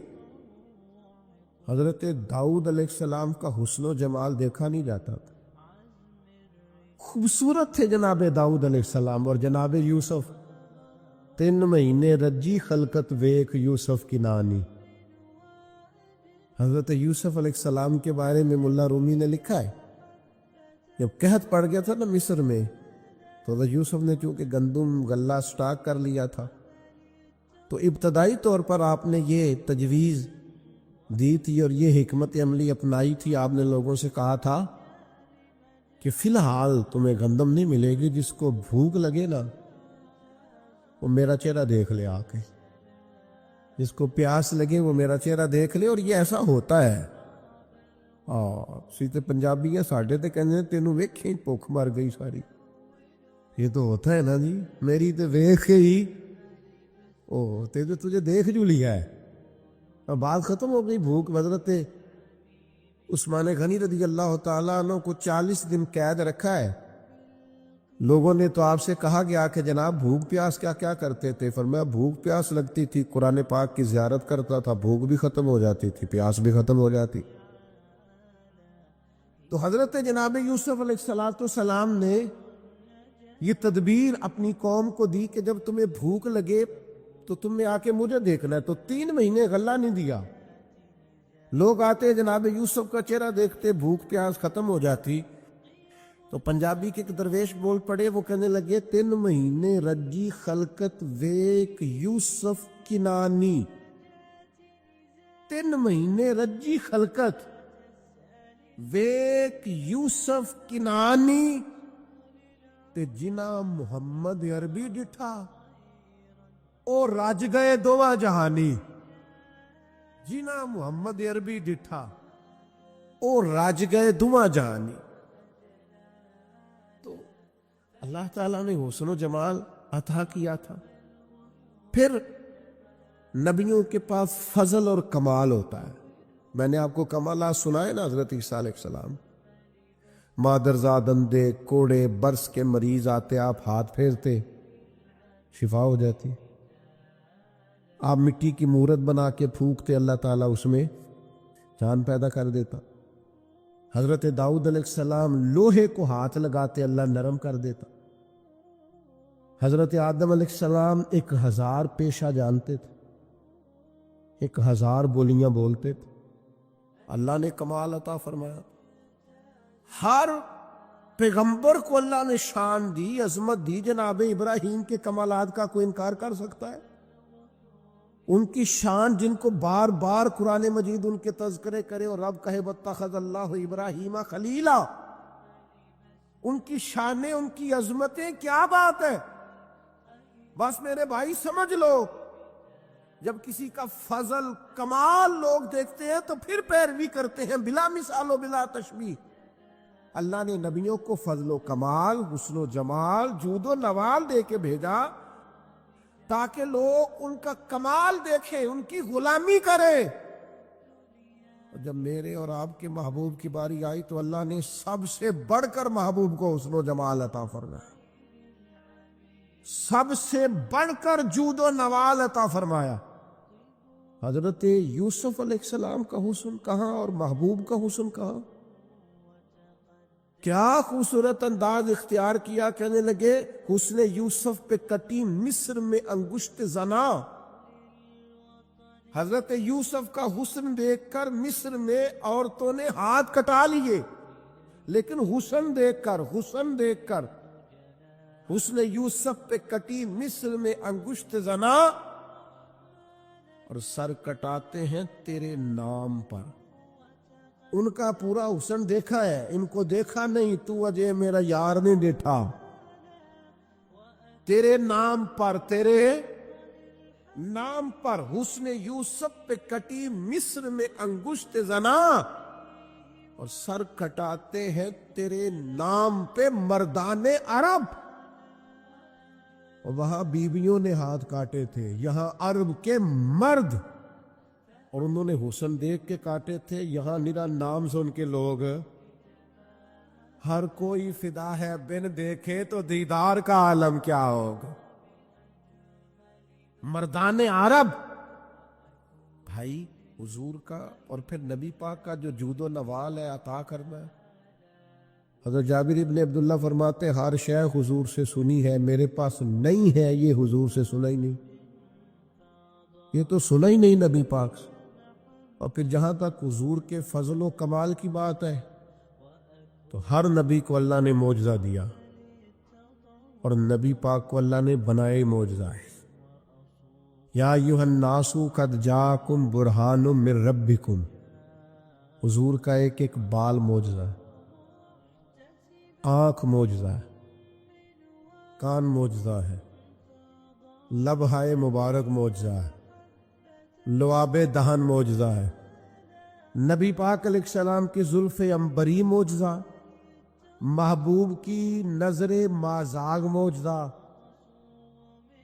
حضرت داؤد علیہ السلام کا حسن و جمال دیکھا نہیں جاتا تھا، خوبصورت تھے جناب داؤد علیہ السلام. اور جناب یوسف 3 مہینے رجی خلقت ویک یوسف کی نانی. حضرت یوسف علیہ السلام کے بارے میں ملا رومی نے لکھا ہے، جب قحط پڑ گیا تھا نا مصر میں، تو حضرت یوسف نے چونکہ گندم غلہ سٹاک کر لیا تھا، تو ابتدائی طور پر آپ نے یہ تجویز دی تھی اور یہ حکمت عملی اپنائی تھی. آپ نے لوگوں سے کہا تھا کہ فی الحال تمہیں گندم نہیں ملے گی، جس کو بھوک لگے نا وہ میرا چہرہ دیکھ لے آ کے، جس کو پیاس لگے وہ میرا چہرہ دیکھ لے. اور یہ ایسا ہوتا ہے. سی تے پنجابی ہیں ساڈے تے کہندے تینوں ویکھیں بھوک مر گئی ساری. یہ تو ہوتا ہے نا جی، میری تو دیکھ کے ہی تجھے دیکھ جو لیا ہے، اور بات ختم ہو گئی۔ بھوک حضرت عثمان غنی رضی اللہ تعالیٰ عنہ کو 40 دن قید رکھا ہے۔ لوگوں نے تو آپ سے کہا گیا کہ جناب بھوک پیاس کیا کیا کرتے تھے؟ فرمایا بھوک پیاس لگتی تھی، قرآن پاک کی زیارت کرتا تھا، بھوک بھی ختم ہو جاتی تھی، پیاس بھی ختم ہو جاتی۔ تو حضرت جناب یوسف علیہ السلام نے یہ تدبیر اپنی قوم کو دی کہ جب تمہیں بھوک لگے تو تم نے آ کے مجھے دیکھنا ہے۔ تو 3 مہینے غلہ نہیں دیا۔ لوگ آتے جناب یوسف کا چہرہ دیکھتے، بھوک پیاس ختم ہو جاتی۔ تو پنجابی کے ایک درویش بول پڑے، وہ کہنے لگے 3 مہینے رجی خلقت ویک یوسف کنانی۔ 3 مہینے رجی خلقت ویک یوسف کنانی تے جنا محمد عربی ڈٹھا او رج گئے دوواں جہانی۔ جنا محمد عربی ڈٹھا او رج گئے دوواں جہانی۔ تو اللہ تعالیٰ نے حسن و جمال عطا کیا تھا۔ پھر نبیوں کے پاس فضل اور کمال ہوتا ہے۔ میں نے آپ کو کمالات سنائے نا، حضرت عیسیٰ علیہ السلام، مادرزاد اندھے کوڑے برس کے مریض آتے، آپ ہاتھ پھیرتے شفا ہو جاتی۔ آپ مٹی کی مورت بنا کے پھونکتے، اللہ تعالیٰ اس میں جان پیدا کر دیتا۔ حضرت داؤد علیہ السلام لوہے کو ہاتھ لگاتے، اللہ نرم کر دیتا۔ حضرت آدم علیہ السلام 1000 پیشہ جانتے تھے، 1000 بولیاں بولتے تھے، اللہ نے کمال عطا فرمایا۔ ہر پیغمبر کو اللہ نے شان دی، عظمت دی۔ جناب ابراہیم کے کمالات کا کوئی انکار کر سکتا ہے؟ ان کی شان جن کو بار بار قرآن مجید ان کے تذکرے کرے اور رب کہے واتخذ اللہ ابراہیم خلیلا، ان کی شانیں، ان کی عظمتیں کیا بات ہے۔ بس میرے بھائی سمجھ لو، جب کسی کا فضل کمال لوگ دیکھتے ہیں تو پھر پیروی کرتے ہیں بلا مثال و بلا تشبیہ۔ اللہ نے نبیوں کو فضل و کمال، حسن و جمال، جود و نوال دے کے بھیجا تاکہ لوگ ان کا کمال دیکھیں، ان کی غلامی کریں۔ اور جب میرے اور آپ کے محبوب کی باری آئی تو اللہ نے سب سے بڑھ کر محبوب کو حسن و جمال عطا فرمایا، سب سے بڑھ کر جود و نوال عطا فرمایا۔ حضرت یوسف علیہ السلام کا حسن کہاں اور محبوب کا حسن کہاں؟ کیا خوبصورت انداز اختیار کیا، کہنے لگے حسن یوسف پہ کٹی مصر میں انگشت زنا۔ حضرت یوسف کا حسن دیکھ کر مصر میں عورتوں نے ہاتھ کٹا لیے، لیکن حسن دیکھ کر حسن یوسف پہ کٹی مصر میں انگشت زنا، اور سر کٹاتے ہیں تیرے نام پر۔ ان کا پورا حسن دیکھا ہے، ان کو دیکھا نہیں، تو اجے میرا یار نہیں دیکھا۔ تیرے نام پر حسن یوسف پہ کٹی مصر میں انگشت زنا، اور سر کٹاتے ہیں تیرے نام پہ مردان عرب۔ اور وہاں بیویوں نے ہاتھ کاٹے تھے، یہاں عرب کے مرد، اور انہوں نے حسن دیکھ کے کاٹے تھے، یہاں میرا نام سن کے لوگ۔ ہر کوئی فدا ہے بن دیکھے تو دیدار کا عالم کیا ہوگا۔ مردان عرب بھائی حضور کا اور پھر نبی پاک کا جو جود و نوال ہے عطا کرنا ہے۔ حضرت جابر ابن عبداللہ فرماتے ہر شے حضور سے سنی ہے، میرے پاس نہیں ہے یہ حضور سے سنا ہی نہیں، یہ تو سنا ہی نہیں نبی پاک سے۔ اور پھر جہاں تک حضور کے فضل و کمال کی بات ہے تو ہر نبی کو اللہ نے معجزہ دیا، اور نبی پاک کو اللہ نے بنائے معجزہ ہے۔ یا ایھا الناس قد جاءکم برہان من ربکم، حضور کا ایک ایک بال معجزہ ہے، آنکھ معجزہ ہے، کان معجزہ ہے، لبہائے مبارک معجزہ ہے، لعاب دہن معجزہ ہے، نبی پاک علیہ السلام کی زلف عنبری معجزہ، محبوب کی نظر مازاغ معجزہ،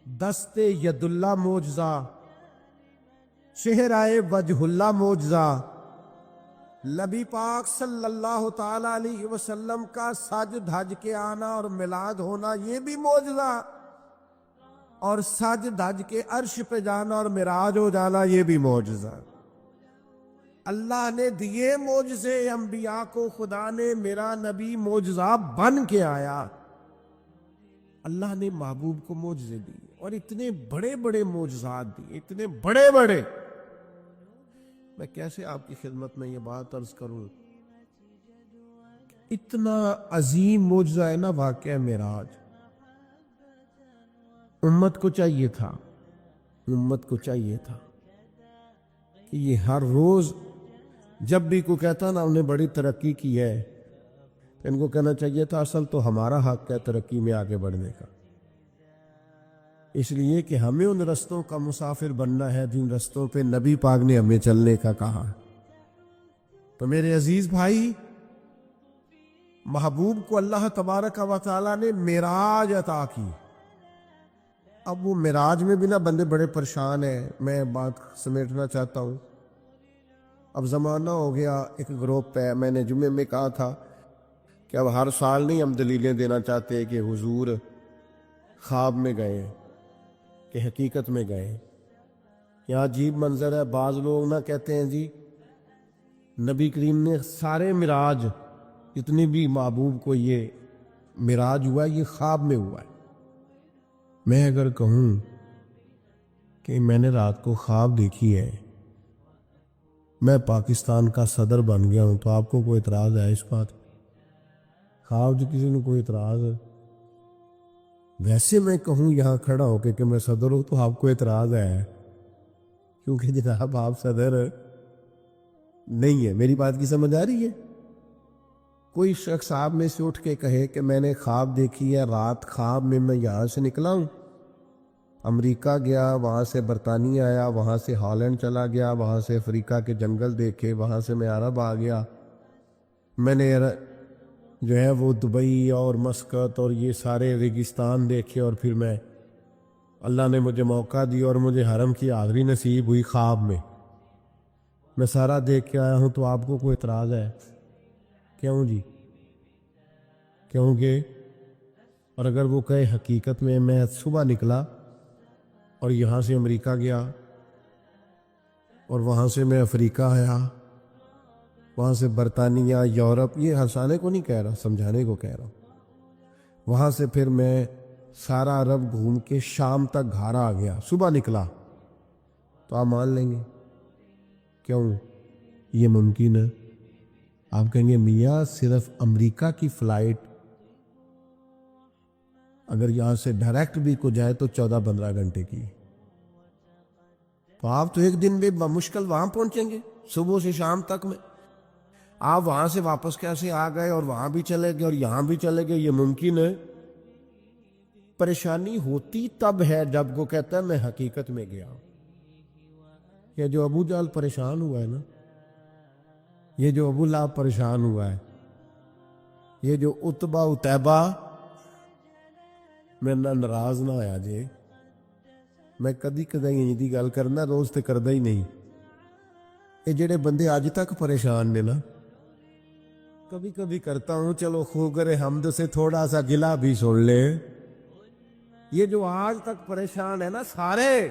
دست ید اللہ معجزہ، چہرہ وجہ اللہ معجزہ، نبی پاک صلی اللہ تعالی علیہ وسلم کا سج دھج کے آنا اور میلاد ہونا یہ بھی معجزہ، اور سج دھج کے عرش پہ جانا اور معراج ہو جانا یہ بھی معجزہ۔ اللہ نے دیے معجزے انبیاء کو، خدا نے میرا نبی معجزہ بن کے آیا۔ اللہ نے محبوب کو معجزے دیے اور اتنے بڑے بڑے معجزات دیے، اتنے بڑے بڑے۔ میں کیسے آپ کی خدمت میں یہ بات عرض کروں، اتنا عظیم معجزہ ہے نا واقعہ معراج۔ امت کو چاہیے تھا کہ یہ ہر روز جب بھی کوئی کہتا نا انہیں بڑی ترقی کی ہے، ان کو کہنا چاہیے تھا اصل تو ہمارا حق ہے ترقی میں آگے بڑھنے کا، اس لیے کہ ہمیں ان رستوں کا مسافر بننا ہے جن رستوں پہ نبی پاک نے ہمیں چلنے کا کہا۔ تو میرے عزیز بھائی، محبوب کو اللہ تبارک و تعالیٰ نے معراج عطا کی۔ اب وہ معراج میں بھی نا بندے بڑے پریشان ہیں، میں بات سمیٹنا چاہتا ہوں۔ اب زمانہ ہو گیا، ایک گروپ ہے، میں نے جمعے میں کہا تھا کہ اب ہر سال نہیں ہم دلیلیں دینا چاہتے کہ حضور خواب میں گئے کہ حقیقت میں گئے۔ یہاں عجیب منظر ہے، بعض لوگ نہ کہتے ہیں جی نبی کریم نے سارے معراج جتنی بھی محبوب کو یہ معراج ہوا یہ خواب میں ہوا ہے۔ میں اگر کہوں کہ میں نے رات کو خواب دیکھی ہے، میں پاکستان کا صدر بن گیا ہوں، تو آپ کو کوئی اعتراض ہے اس بات؟ خواب جو کسی نے کوئی اعتراض ہے؟ ویسے میں کہوں یہاں کھڑا ہو کہ میں صدر ہوں تو آپ کو اعتراض ہے، کیونکہ جناب آپ صدر نہیں ہے۔ میری بات کی سمجھ آ رہی ہے؟ کوئی شخص آپ میں سے اٹھ کے کہے کہ میں نے خواب دیکھی ہے، رات خواب میں یہاں سے نکلا ہوں، امریکہ گیا، وہاں سے برطانیہ آیا، وہاں سے ہالینڈ چلا گیا، وہاں سے افریقہ کے جنگل دیکھے، وہاں سے میں عرب آ گیا، میں نے جو ہے وہ دبئی اور مسقط اور یہ سارے ریگستان دیکھے، اور پھر میں اللہ نے مجھے موقع دی اور مجھے حرم کی حاضری نصیب ہوئی خواب میں سارا دیکھ کے آیا ہوں، تو آپ کو کوئی اعتراض ہے؟ کیوں جی؟ کیونکہ اور اگر وہ کہے حقیقت میں صبح نکلا اور یہاں سے امریکہ گیا اور وہاں سے میں افریقہ آیا، وہاں سے برطانیہ، یورپ، یہ ہنسانے کو نہیں کہہ رہا، سمجھانے کو کہہ رہا ہوں، وہاں سے پھر میں سارا عرب گھوم کے شام تک گھر آ گیا، صبح نکلا، تو آپ مان لیں گے؟ کیوں یہ ممکن ہے؟ آپ کہیں گے میاں صرف امریکہ کی فلائٹ اگر یہاں سے ڈائریکٹ بھی کو جائے تو 14-15 گھنٹے کی، تو آپ تو ایک دن میں بمشکل وہاں پہنچیں گے، صبح سے شام تک میں۔ آپ وہاں سے واپس کیسے آ گئے اور وہاں بھی چلے گئے اور یہاں بھی چلے گئے؟ یہ ممکن ہے؟ پریشانی ہوتی تب ہے جب وہ کہتا ہے میں حقیقت میں گیا ہوں۔ یہ جو ابو جہل پریشان ہوا ہے نا، یہ جو ابو لہب پریشان ہوا ہے، یہ جو اتبا اتیبہ، میں نہ ناراض نہ آیا جے، میں کدی دی گل کرنا، روز تے کردا ہی نہیں۔ یہ جڑے بندے آج تک پریشان نے نا، کبھی کبھی کرتا ہوں چلو خوگر حمد سے تھوڑا سا گلا بھی سن لے۔ یہ جو آج تک پریشان ہے نا سارے،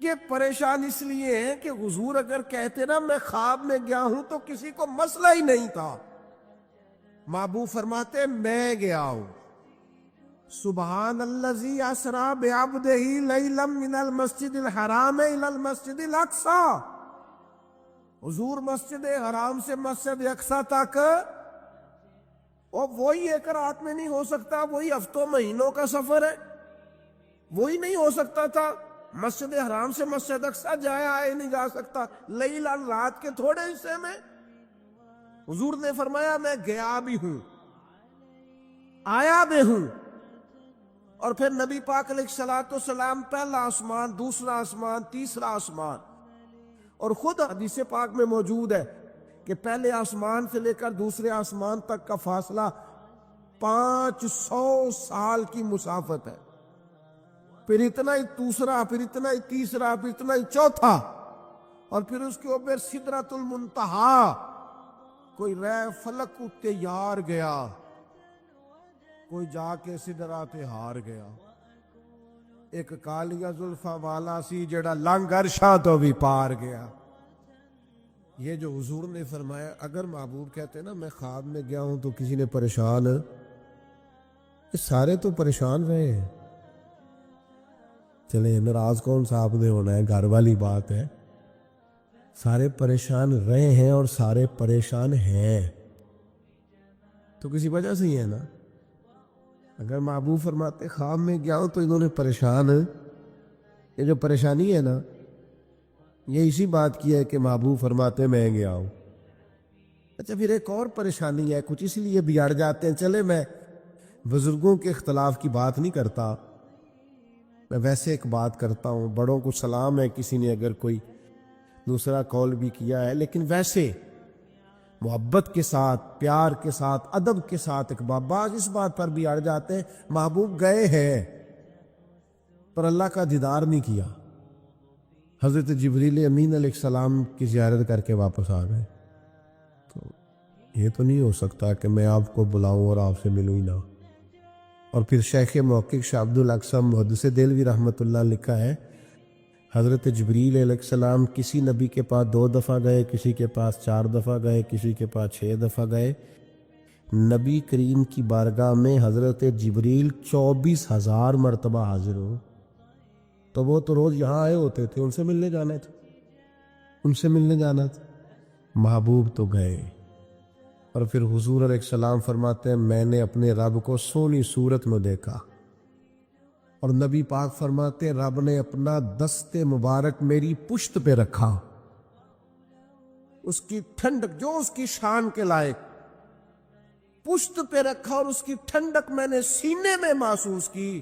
یہ پریشان اس لیے ہیں کہ حضور اگر کہتے نا میں خواب میں گیا ہوں تو کسی کو مسئلہ ہی نہیں تھا۔ محبوب فرماتے میں گیا ہوں، سبحان الذی اسری بعبدہ لیلا من المسجد الحرام الی المسجد الاقصی۔ حضور مسجد حرام سے مسجد اقصی تک، اور وہی ایک رات میں نہیں ہو سکتا، وہی ہفتوں مہینوں کا سفر ہے، وہی نہیں ہو سکتا تھا۔ مسجد حرام سے مسجد اقصی جایا آئے نہیں جا سکتا، لیلا رات کے تھوڑے حصے میں۔ حضور نے فرمایا میں گیا بھی ہوں، آیا بھی ہوں۔ اور پھر نبی پاک علیہ الصلوۃ والسلام پہلا آسمان، دوسرا آسمان، تیسرا آسمان، اور خود حدیث پاک میں موجود ہے کہ پہلے آسمان سے لے کر دوسرے آسمان تک کا فاصلہ 500 سال کی مسافت ہے، پھر اتنا ہی دوسرا، پھر اتنا ہی تیسرا، پھر اتنا ہی چوتھا، اور پھر اس کے اوپر سدرۃ المنتہا، کوئی رہ فلک اتے یار گیا، کوئی جا کے سدرات ہار گیا، ایک کالیا زلفا والا سی جڑا لنگ عرشاں تو بھی پار گیا۔ یہ جو حضور نے فرمایا، اگر محبوب کہتے نا میں خواب میں گیا ہوں تو کسی نے پریشان، یہ سارے تو پریشان رہے ہیں، چلے ناراض کون سا آپ نے ہونا ہے، گھر والی بات ہے، سارے پریشان رہے ہیں اور سارے پریشان ہیں تو کسی وجہ سے ہی ہے نا۔ اگر محبوب فرماتے خواب میں گیا ہوں تو انہوں نے پریشان، یہ جو پریشانی ہے نا یہ اسی بات کی ہے کہ محبوب فرماتے میں گیا ہوں۔ اچھا پھر ایک اور پریشانی ہے، کچھ اس لیے بگڑ جاتے ہیں، چلے میں بزرگوں کے اختلاف کی بات نہیں کرتا، میں ویسے ایک بات کرتا ہوں، بڑوں کو سلام ہے، کسی نے اگر کوئی دوسرا قول بھی کیا ہے، لیکن ویسے محبت کے ساتھ، پیار کے ساتھ، ادب کے ساتھ ایک بعض اس بات پر بھی اڑ جاتے ہیں، محبوب گئے ہیں پر اللہ کا دیدار نہیں کیا، حضرت جبریل امین علیہ السلام کی زیارت کر کے واپس آ گئے، تو یہ تو نہیں ہو سکتا کہ میں آپ کو بلاؤں اور آپ سے ملوں ہی نہ۔ اور پھر شیخ محقق شاہ عبد الاقصی محدث دہلوی رحمۃ اللہ لکھا ہے، حضرت جبریل علیہ السلام کسی نبی کے پاس 2 دفعہ گئے، کسی کے پاس 4 دفعہ گئے، کسی کے پاس 6 دفعہ گئے، نبی کریم کی بارگاہ میں حضرت جبریل 24,000 مرتبہ حاضر ہو، تو وہ تو روز یہاں آئے ہوتے تھے، ان سے ملنے جانا تھا، ان سے ملنے جانا تھا، محبوب تو گئے۔ اور پھر حضور علیہ السلام فرماتے ہیں میں نے اپنے رب کو سونی صورت میں دیکھا، اور نبی پاک فرماتے ہیں رب نے اپنا دست مبارک میری پشت پہ رکھا، اس کی ٹھنڈک جو اس کی شان کے لائق پشت پہ رکھا، اور اس کی ٹھنڈک میں نے سینے میں محسوس کی۔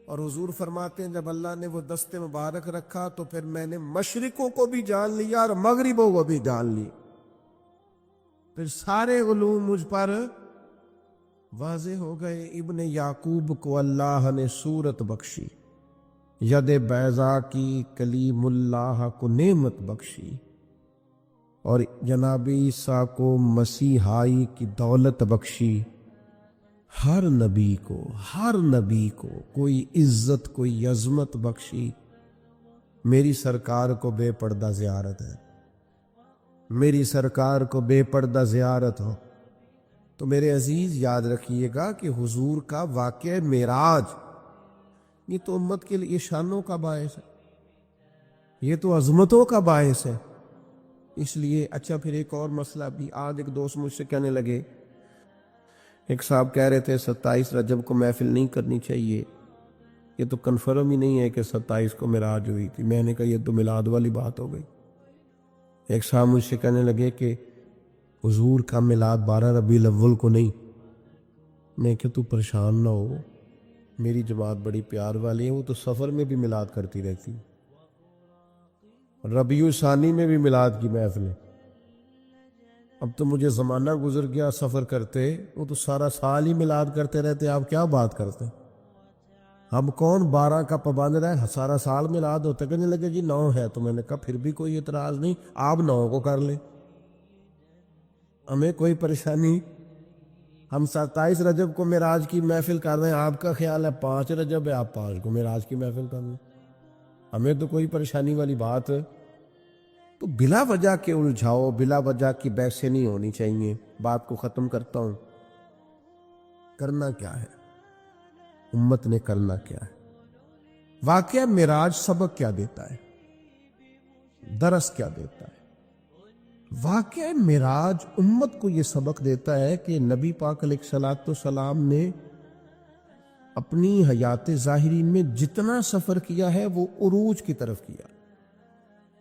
اور حضور فرماتے ہیں جب اللہ نے وہ دست مبارک رکھا تو پھر میں نے مشرقوں کو بھی جان لیا اور مغربوں کو بھی جان لی، پھر سارے علوم مجھ پر واضح ہو گئے۔ ابن یعقوب کو اللہ نے صورت بخشی، ید بیضا کی کلیم اللہ کو نعمت بخشی، اور جناب عیسیٰ کو مسیحائی کی دولت بخشی۔ ہر نبی کو کوئی عزت، کوئی عظمت بخشی۔ میری سرکار کو بے پردہ زیارت ہے، میری سرکار کو بے پردہ زیارت ہو تو میرے عزیز یاد رکھیے گا کہ حضور کا واقعہ معراج یہ تو امت کے لیے شانوں کا باعث ہے، یہ تو عظمتوں کا باعث ہے۔ اس لیے اچھا پھر ایک اور مسئلہ بھی، آج ایک دوست مجھ سے کہنے لگے، ایک صاحب کہہ رہے تھے 27 رجب کو محفل نہیں کرنی چاہیے، یہ تو کنفرم ہی نہیں ہے کہ 27 کو معراج ہوئی تھی۔ میں نے کہا یہ تو میلاد والی بات ہو گئی۔ ایک صاحب مجھ سے کہنے لگے کہ حضور کا میلاد 12 ربیع الاول کو نہیں۔ میں کہ تو پریشان نہ ہو، میری جماعت بڑی پیار والی ہے، وہ تو سفر میں بھی میلاد کرتی رہتی، ربیع ثانی میں بھی میلاد کی محفل ہے۔ اب تو مجھے زمانہ گزر گیا سفر کرتے، وہ تو سارا سال ہی میلاد کرتے رہتے، آپ کیا بات کرتے ہیں؟ ہم کون 12 کا پابند رہے، سارا سال میلاد ہوتا ہے؟ کہنے لگے جی 9 ہے، تو میں نے کہا پھر بھی کوئی اعتراض نہیں، آپ 9 کو کر لیں، ہمیں کوئی پریشانی۔ ہم 27 رجب کو معراج کی محفل کر رہے ہیں، آپ کا خیال ہے 5 رجب ہے، آپ 5 کو معراج کی محفل کر لیں، ہمیں تو کوئی پریشانی والی بات۔ تو بلا وجہ کے الجھاؤ، بلا وجہ کی بحثیں نہیں ہونی چاہیے۔ بات کو ختم کرتا ہوں، کرنا کیا ہے، امت نے کرنا کیا ہے؟ واقعہ معراج سبق کیا دیتا ہے، درس کیا دیتا ہے؟ واقعہ معراج امت کو یہ سبق دیتا ہے کہ نبی پاک علیہ الصلوۃ والسلام نے اپنی حیات ظاہری میں جتنا سفر کیا ہے وہ عروج کی طرف کیا،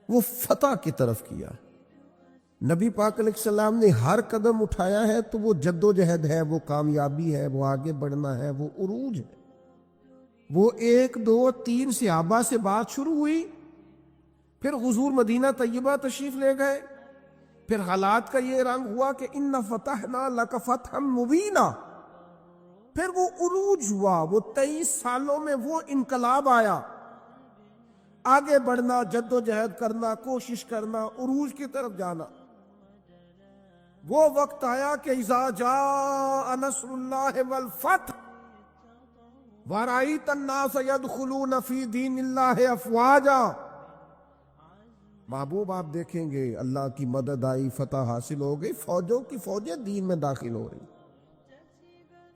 وہ فتح کی طرف کیا۔ نبی پاک علیہ السلام نے ہر قدم اٹھایا ہے تو وہ جد و جہد ہے، وہ کامیابی ہے، وہ آگے بڑھنا ہے، وہ عروج ہے۔ وہ 1 2 3 صحابہ سے بات شروع ہوئی، پھر حضور مدینہ طیبہ تشریف لے گئے، پھر حالات کا یہ رنگ ہوا کہ ان فتحنا لک فتحا مبینا، پھر وہ عروج ہوا، وہ 23 سالوں میں وہ انقلاب آیا، آگے بڑھنا، جد و جہد کرنا، کوشش کرنا، عروج کی طرف جانا۔ وہ وقت آیا کہ اذا جاء نصر اللہ والفتح وَرَأَيْتَ النَّاسَ يَدْخُلُونَ فِي دِينِ اللَّهِ أَفْوَاجًا، محبوب آپ دیکھیں گے اللہ کی مدد آئی، فتح حاصل ہو گئی، فوجوں کی فوجیں دین میں داخل ہو رہی۔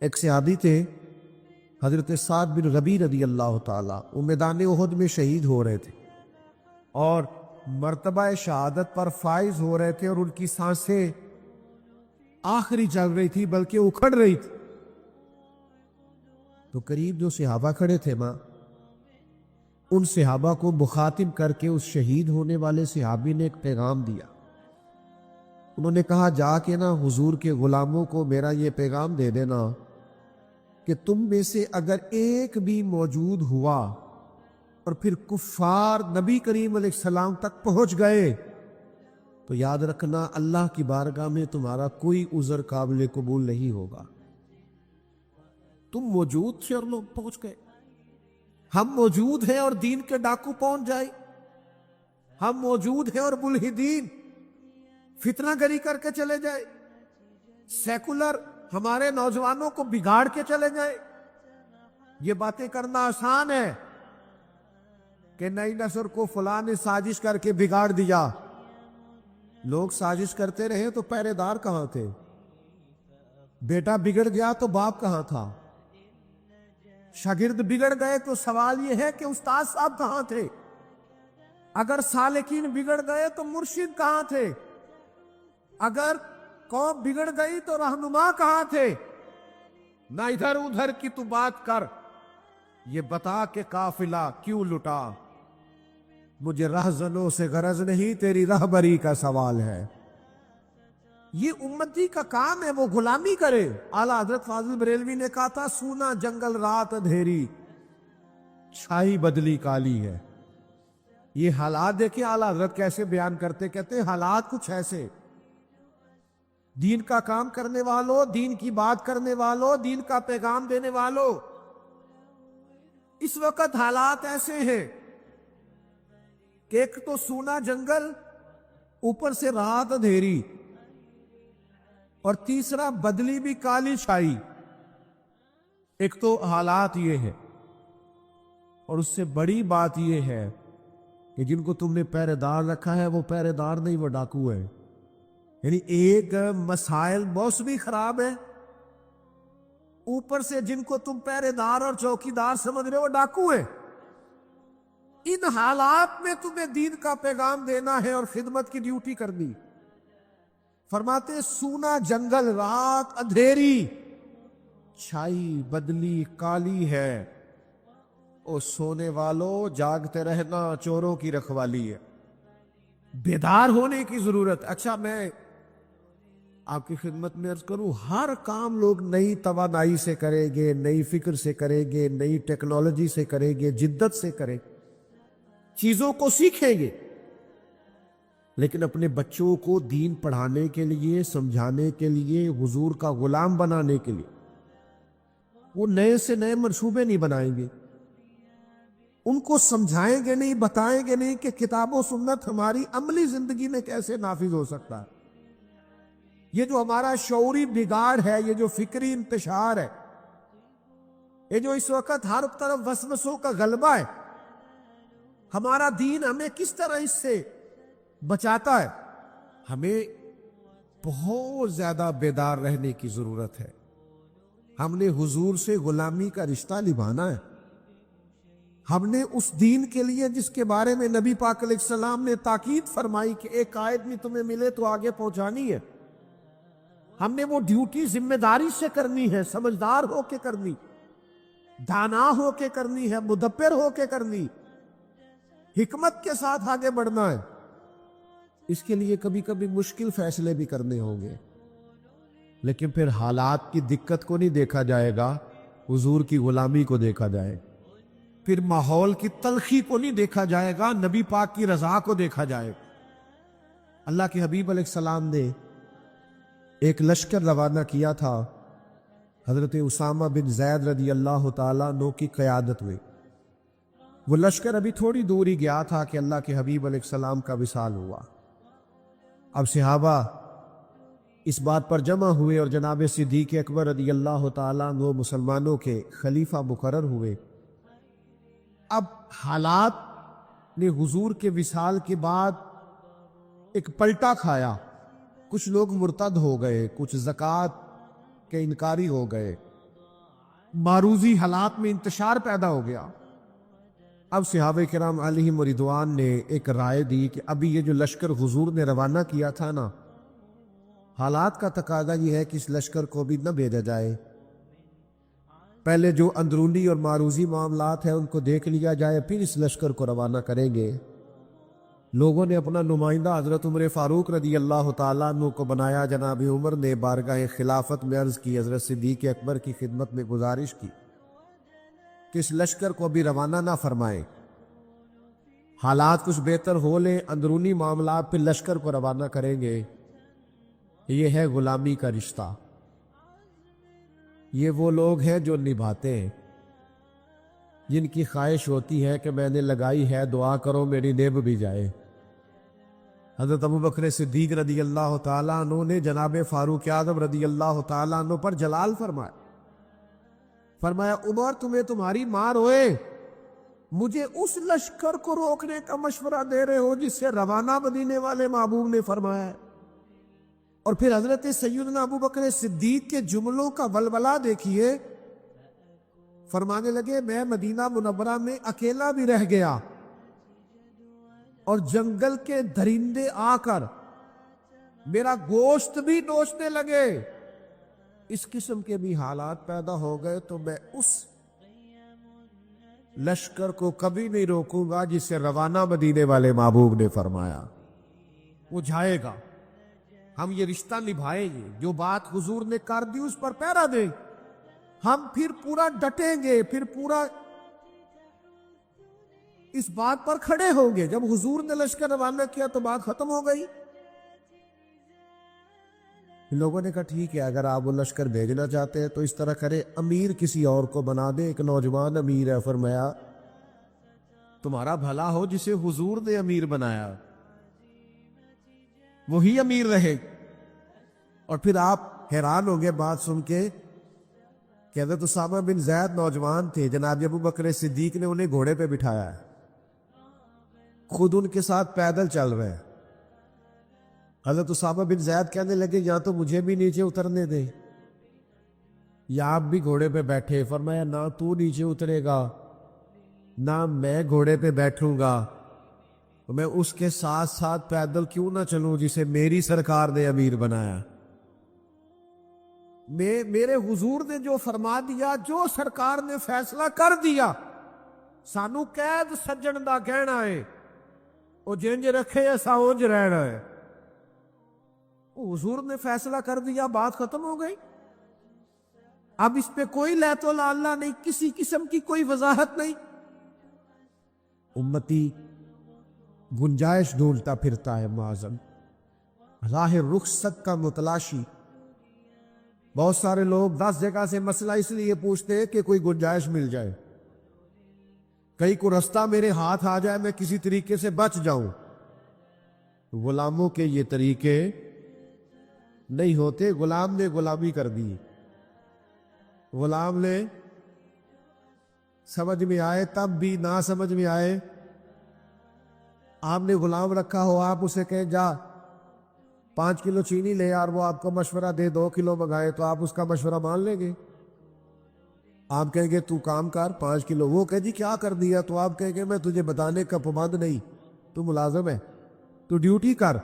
ایک صحابی تھے حضرت سعد بن ربیع رضی اللہ تعالیٰ، وہ میدان احد میں شہید ہو رہے تھے اور مرتبہ شہادت پر فائز ہو رہے تھے، اور ان کی سانسیں آخری چل رہی تھی بلکہ اکھڑ رہی تھی۔ تو قریب جو صحابہ کھڑے تھے ماں، ان صحابہ کو مخاطب کر کے اس شہید ہونے والے صحابی نے ایک پیغام دیا۔ انہوں نے کہا جا کے نا حضور کے غلاموں کو میرا یہ پیغام دے دینا کہ تم میں سے اگر ایک بھی موجود ہوا اور پھر کفار نبی کریم علیہ السلام تک پہنچ گئے تو یاد رکھنا اللہ کی بارگاہ میں تمہارا کوئی عذر قابل قبول نہیں ہوگا۔ تم موجود تھے اور لوگ پہنچ گئے، ہم موجود ہیں اور دین کے ڈاکو پہنچ جائے، ہم موجود ہیں اور ملحدین فتنہ گری کر کے چلے جائے، سیکولر ہمارے نوجوانوں کو بگاڑ کے چلے جائے۔ یہ باتیں کرنا آسان ہے کہ نئی نسل کو فلاں نے سازش کر کے بگاڑ دیا۔ لوگ سازش کرتے رہے تو پہرے دار کہاں تھے؟ بیٹا بگڑ گیا تو باپ کہاں تھا؟ شاگرد بگڑ گئے تو سوال یہ ہے کہ استاد صاحب کہاں تھے؟ اگر سالکین بگڑ گئے تو مرشد کہاں تھے؟ اگر قوم بگڑ گئی تو رہنما کہاں تھے؟ نہ ادھر ادھر کی تو بات کر، یہ بتا کہ قافلہ کیوں لٹا۔ مجھے رہزنوں سے غرض نہیں، تیری رہبری کا سوال ہے۔ یہ امتی کا کام ہے، وہ غلامی کرے۔ اعلیٰ حضرت فاضل بریلوی نے کہا تھا سونا جنگل رات اندھیری، چھائی بدلی کالی ہے۔ یہ حالات دیکھیں اعلیٰ حضرت کیسے بیان کرتے، کہتے ہیں حالات کچھ ایسے، دین کا کام کرنے والوں، دین کی بات کرنے والوں، دین کا پیغام دینے والوں، اس وقت حالات ایسے ہیں کہ ایک تو سونا جنگل، اوپر سے رات اندھیری، اور تیسرا بدلی بھی کالی چھائی۔ ایک تو حالات یہ ہے، اور اس سے بڑی بات یہ ہے کہ جن کو تم نے پہرے دار رکھا ہے وہ پہرے دار نہیں، وہ ڈاکو ہے۔ یعنی ایک مسائل موسمی خراب ہے، اوپر سے جن کو تم پہرے دار اور چوکی دار سمجھ رہے ہو وہ ڈاکو ہے۔ ان حالات میں تمہیں دین کا پیغام دینا ہے اور خدمت کی ڈیوٹی کرنی۔ فرماتے سونا جنگل رات اندھیری، چھائی بدلی کالی ہے، او سونے والو جاگتے رہنا چوروں کی رکھوالی ہے۔ بیدار ہونے کی ضرورت۔ اچھا میں آپ کی خدمت میں عرض کروں، ہر کام لوگ نئی توانائی سے کریں گے، نئی فکر سے کریں گے، نئی ٹیکنالوجی سے کریں گے، جدت سے کریں، چیزوں کو سیکھیں گے، لیکن اپنے بچوں کو دین پڑھانے کے لیے، سمجھانے کے لیے، حضور کا غلام بنانے کے لیے وہ نئے سے نئے منصوبے نہیں بنائیں گے، ان کو سمجھائیں گے نہیں، بتائیں گے نہیں کہ کتاب و سنت ہماری عملی زندگی میں کیسے نافذ ہو سکتا ہے۔ یہ جو ہمارا شعوری بگاڑ ہے، یہ جو فکری انتشار ہے، یہ جو اس وقت ہر طرف وسوسوں کا غلبہ ہے، ہمارا دین ہمیں کس طرح اس سے بچاتا ہے؟ ہمیں بہت زیادہ بیدار رہنے کی ضرورت ہے۔ ہم نے حضور سے غلامی کا رشتہ نبھانا ہے۔ ہم نے اس دین کے لیے جس کے بارے میں نبی پاک علیہ السلام نے تاکید فرمائی کہ ایک آیت بھی تمہیں ملے تو آگے پہنچانی ہے، ہم نے وہ ڈیوٹی ذمہ داری سے کرنی ہے، سمجھدار ہو کے کرنی، دانا ہو کے کرنی ہے، مدبر ہو کے کرنی، حکمت کے ساتھ آگے بڑھنا ہے۔ اس کے لیے کبھی کبھی مشکل فیصلے بھی کرنے ہوں گے، لیکن پھر حالات کی دقت کو نہیں دیکھا جائے گا، حضور کی غلامی کو دیکھا جائے، پھر ماحول کی تلخی کو نہیں دیکھا جائے گا، نبی پاک کی رضا کو دیکھا جائے گا۔ اللہ کے حبیب علیہ السلام نے ایک لشکر روانہ کیا تھا حضرت اسامہ بن زید رضی اللہ تعالیٰ عنہ کی قیادت میں۔ وہ لشکر ابھی تھوڑی دور ہی گیا تھا کہ اللہ کے حبیب علیہ السلام کا وصال ہوا۔ اب صحابہ اس بات پر جمع ہوئے اور جناب صدیق اکبر رضی اللہ تعالیٰ عنہ مسلمانوں کے خلیفہ مقرر ہوئے۔ اب حالات نے حضور کے وصال کے بعد ایک پلٹا کھایا، کچھ لوگ مرتد ہو گئے، کچھ زکوٰۃ کے انکاری ہو گئے، معروضی حالات میں انتشار پیدا ہو گیا۔ اب صحابہ کرام علیہم رضوان نے ایک رائے دی کہ ابھی یہ جو لشکر حضور نے روانہ کیا تھا نا، حالات کا تقاضا یہ ہے کہ اس لشکر کو بھی نہ بھیجا جائے، پہلے جو اندرونی اور معروضی معاملات ہیں ان کو دیکھ لیا جائے، پھر اس لشکر کو روانہ کریں گے۔ لوگوں نے اپنا نمائندہ حضرت عمر فاروق رضی اللہ تعالیٰ عنہ کو بنایا۔ جناب عمر نے بارگاہ خلافت میں عرض کی، حضرت صدیق اکبر کی خدمت میں گزارش کی کہ اس لشکر کو ابھی روانہ نہ فرمائیں، حالات کچھ بہتر ہو لیں، اندرونی معاملات پہ لشکر کو روانہ کریں گے۔ یہ ہے غلامی کا رشتہ، یہ وہ لوگ ہیں جو نبھاتے ہیں، جن کی خواہش ہوتی ہے کہ میں نے لگائی ہے، دعا کرو میری نبھ بھی جائے۔ حضرت ابوبکر صدیق رضی اللہ تعالیٰ عنہ نے جناب فاروق اعظم رضی اللہ تعالیٰ عنہ پر جلال فرمایا عمر تمہیں تمہاری مار ہوئے، مجھے اس لشکر کو روکنے کا مشورہ دے رہے ہو جس سے روانہ مدینے والے محبوب نے فرمایا ہے۔ اور پھر حضرت سیدنا ابوبکر صدیق کے جملوں کا ولولہ دیکھیے، فرمانے لگے میں مدینہ منورہ میں اکیلا بھی رہ گیا اور جنگل کے درندے آ کر میرا گوشت بھی نوچنے لگے، اس قسم کے بھی حالات پیدا ہو گئے تو میں اس لشکر کو کبھی نہیں روکوں گا جس سے روانہ مدینے والے محبوب نے فرمایا۔ وہ جائے گا، ہم یہ رشتہ نبھائیں گے، جو بات حضور نے کر دی اس پر پہرا دیں، ہم پھر پورا ڈٹیں گے، پھر پورا اس بات پر کھڑے ہوں گے۔ جب حضور نے لشکر روانہ کیا تو بات ختم ہو گئی۔ لوگوں نے کہا ٹھیک ہے، اگر آپ وہ لشکر بھیجنا چاہتے ہیں تو اس طرح کرے، امیر کسی اور کو بنا دے، ایک نوجوان امیر ہے۔ فرمایا تمہارا بھلا ہو جسے حضور نے امیر بنایا، وہی امیر رہے۔ اور پھر آپ حیران ہوں گے بات سن کے کہ حضرت اسامہ بن زید نوجوان تھے، جناب ابوبکر صدیق نے انہیں گھوڑے پہ بٹھایا ہے، خود ان کے ساتھ پیدل چل رہے ہیں۔ حضرت اسامہ بن زید کہنے لگے یا تو مجھے بھی نیچے اترنے دیں یا آپ بھی گھوڑے پہ بیٹھے۔ فرمایا نہ تو نیچے اترے گا نہ میں گھوڑے پہ بیٹھوں گا، میں اس کے ساتھ ساتھ پیدل کیوں نہ چلوں جسے میری سرکار نے امیر بنایا۔ میرے حضور نے جو فرما دیا، جو سرکار نے فیصلہ کر دیا، سانو قید سجن دا کہنا ہے، وہ جنج رکھے ایسا اونج رہنا ہے۔ حضور نے فیصلہ کر دیا، بات ختم ہو گئی۔ اب اس پہ کوئی لیت و لالہ نہیں، کسی قسم کی کوئی وضاحت نہیں۔ امتی گنجائش ڈھونڈتا پھرتا ہے معاذن، راہ رخصت کا متلاشی۔ بہت سارے لوگ 10 جگہ سے مسئلہ اس لیے پوچھتے ہیں کہ کوئی گنجائش مل جائے، کہیں کو رستہ میرے ہاتھ آ جائے، میں کسی طریقے سے بچ جاؤں۔ غلاموں کے یہ طریقے نہیں ہوتے۔ غلام نے غلامی کر دی، غلام نے سمجھ میں آئے تب بھی، نہ سمجھ میں آئے۔ آپ نے غلام رکھا ہو، آپ اسے کہیں جا 5 کلو چینی لے اور وہ آپ کو مشورہ دے 2 کلو منگائے تو آپ اس کا مشورہ مان لیں گے؟ آپ کہیں گے تو کام کر 5 کلو، وہ کہے جی کیا کر دیا، تو آپ کہیں گے میں تجھے بتانے کا پابند نہیں، تو ملازم ہے، تو ڈیوٹی کر۔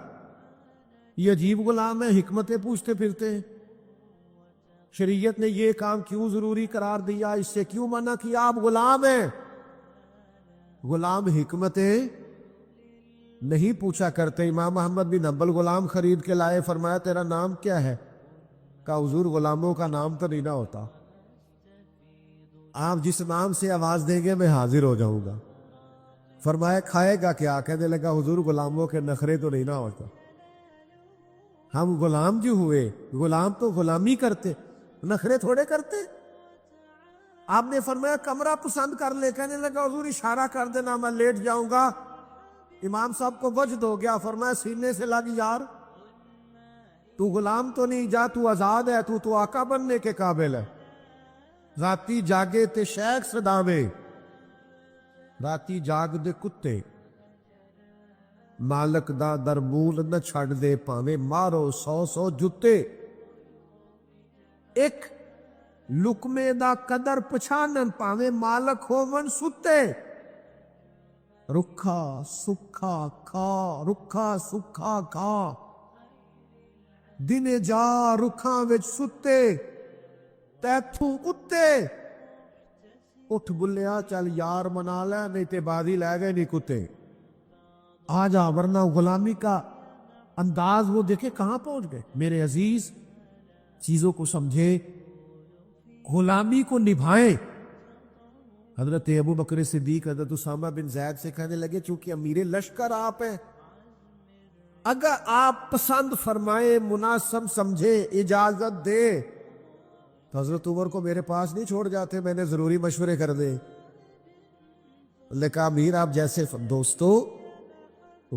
یہ عجیب غلام ہے، حکمتیں پوچھتے پھرتے ہیں۔ شریعت نے یہ کام کیوں ضروری قرار دیا، اس سے کیوں منع کیا؟ آپ غلام ہیں۔ غلام حکمتیں نہیں پوچھا کرتے۔ امام محمد بن حنبل غلام خرید کے لائے، فرمایا تیرا نام کیا ہے؟ کہا حضور غلاموں کا نام تو نہیں نہ ہوتا، آپ جس نام سے آواز دیں گے میں حاضر ہو جاؤں گا۔ فرمایا کھائے گا کیا؟ کہنے لگا حضور غلاموں کے نخرے تو نہیں نہ ہوتا۔ ہم غلام جو ہوئے، غلام تو غلامی کرتے، نخرے تھوڑے کرتے۔ آپ نے فرمایا کمرہ پسند کر لے، کہنے لگا حضور اشارہ کر دینا میں لیٹ جاؤں گا۔ امام صاحب کو وجد ہو گیا، فرمایا سینے سے لگ یار، تو غلام تو نہیں، جا تو آزاد ہے، تو آقا بننے کے قابل ہے۔ راتی جاگے تے شیخ صداوے، راتی جاگ دے کتے، مالک دا درمول نہ چھڑ دے، پاویں مارو 100 جتے۔ ایک لقمے دا قدر پچھانن، پاویں مالک ہوون ستے۔ رکھا سکھا کھا، رکھا سکھا کھا، دن جا رکھاں وچ ستے، تیتھوں کتے۔ اٹھ بلیا چل یار منا لے، نہیں تے بازی لے گئے نہیں کتے۔ آ جا، ورنہ غلامی کا انداز وہ دیکھے کہاں پہنچ گئے۔ میرے عزیز، چیزوں کو سمجھے، غلامی کو نبھائیں۔ حضرت ابو بکر صدیق حضرت اسامہ بن زید سے کہنے لگے چونکہ امیر لشکر آپ ہیں، اگر آپ پسند فرمائے، مناسب سمجھے، اجازت دے تو حضرت عمر کو میرے پاس نہیں چھوڑ جاتے، میں نے ضروری مشورے کر دے۔ کہا امیر آپ جیسے دوستو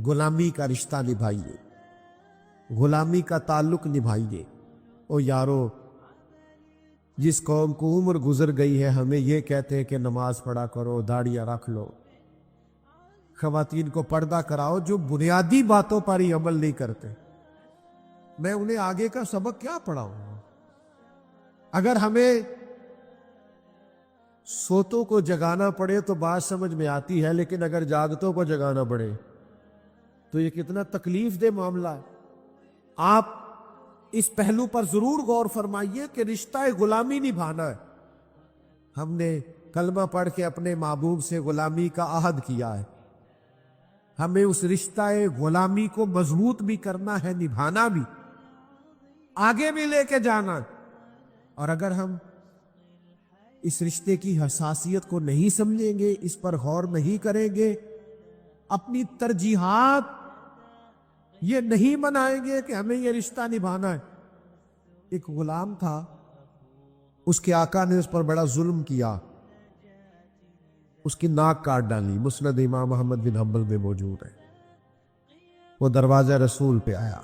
غلامی کا رشتہ نبھائیے، غلامی کا تعلق نبھائیے۔ او یارو، جس قوم کو عمر گزر گئی ہے ہمیں یہ کہتے ہیں کہ نماز پڑھا کرو، داڑیاں رکھ لو، خواتین کو پردہ کراؤ، جو بنیادی باتوں پر ہی عمل نہیں کرتے، میں انہیں آگے کا سبق کیا پڑھاؤں؟ اگر ہمیں سوتوں کو جگانا پڑے تو بات سمجھ میں آتی ہے، لیکن اگر جاگتوں کو جگانا پڑے تو یہ کتنا تکلیف دہ معاملہ ہے۔ آپ اس پہلو پر ضرور غور فرمائیے کہ رشتہ غلامی نبھانا ہے۔ ہم نے کلمہ پڑھ کے اپنے محبوب سے غلامی کا عہد کیا ہے، ہمیں اس رشتہ غلامی کو مضبوط بھی کرنا ہے، نبھانا بھی، آگے بھی لے کے جانا ہے۔ اور اگر ہم اس رشتے کی حساسیت کو نہیں سمجھیں گے، اس پر غور نہیں کریں گے، اپنی ترجیحات یہ نہیں بنائیں گے کہ ہمیں یہ رشتہ نبھانا ہے۔ ایک غلام تھا، اس کے آقا نے اس پر بڑا ظلم کیا، اس کی ناک کاٹ ڈالی، مسند امام احمد بن حنبل میں موجود ہے۔ وہ دروازہ رسول پہ آیا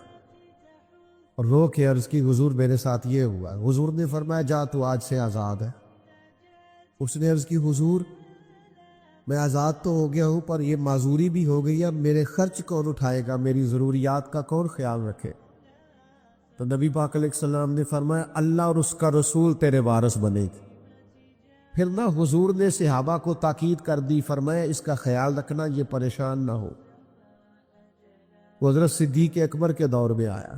اور رو کے عرض کی حضور میرے ساتھ یہ ہوا۔ حضور نے فرمایا جا تو آج سے آزاد ہے۔ اس نے عرض کی حضور میں آزاد تو ہو گیا ہوں، پر یہ معذوری بھی ہو گئی ہے، میرے خرچ کون اٹھائے گا، میری ضروریات کا کون خیال رکھے؟ تو نبی پاک علیہ السلام نے فرمایا اللہ اور اس کا رسول تیرے وارث بنے گے۔ پھر نہ حضور نے صحابہ کو تاکید کر دی، فرمایا اس کا خیال رکھنا، یہ پریشان نہ ہو۔ وہ حضرت صدیق اکبر کے دور میں آیا،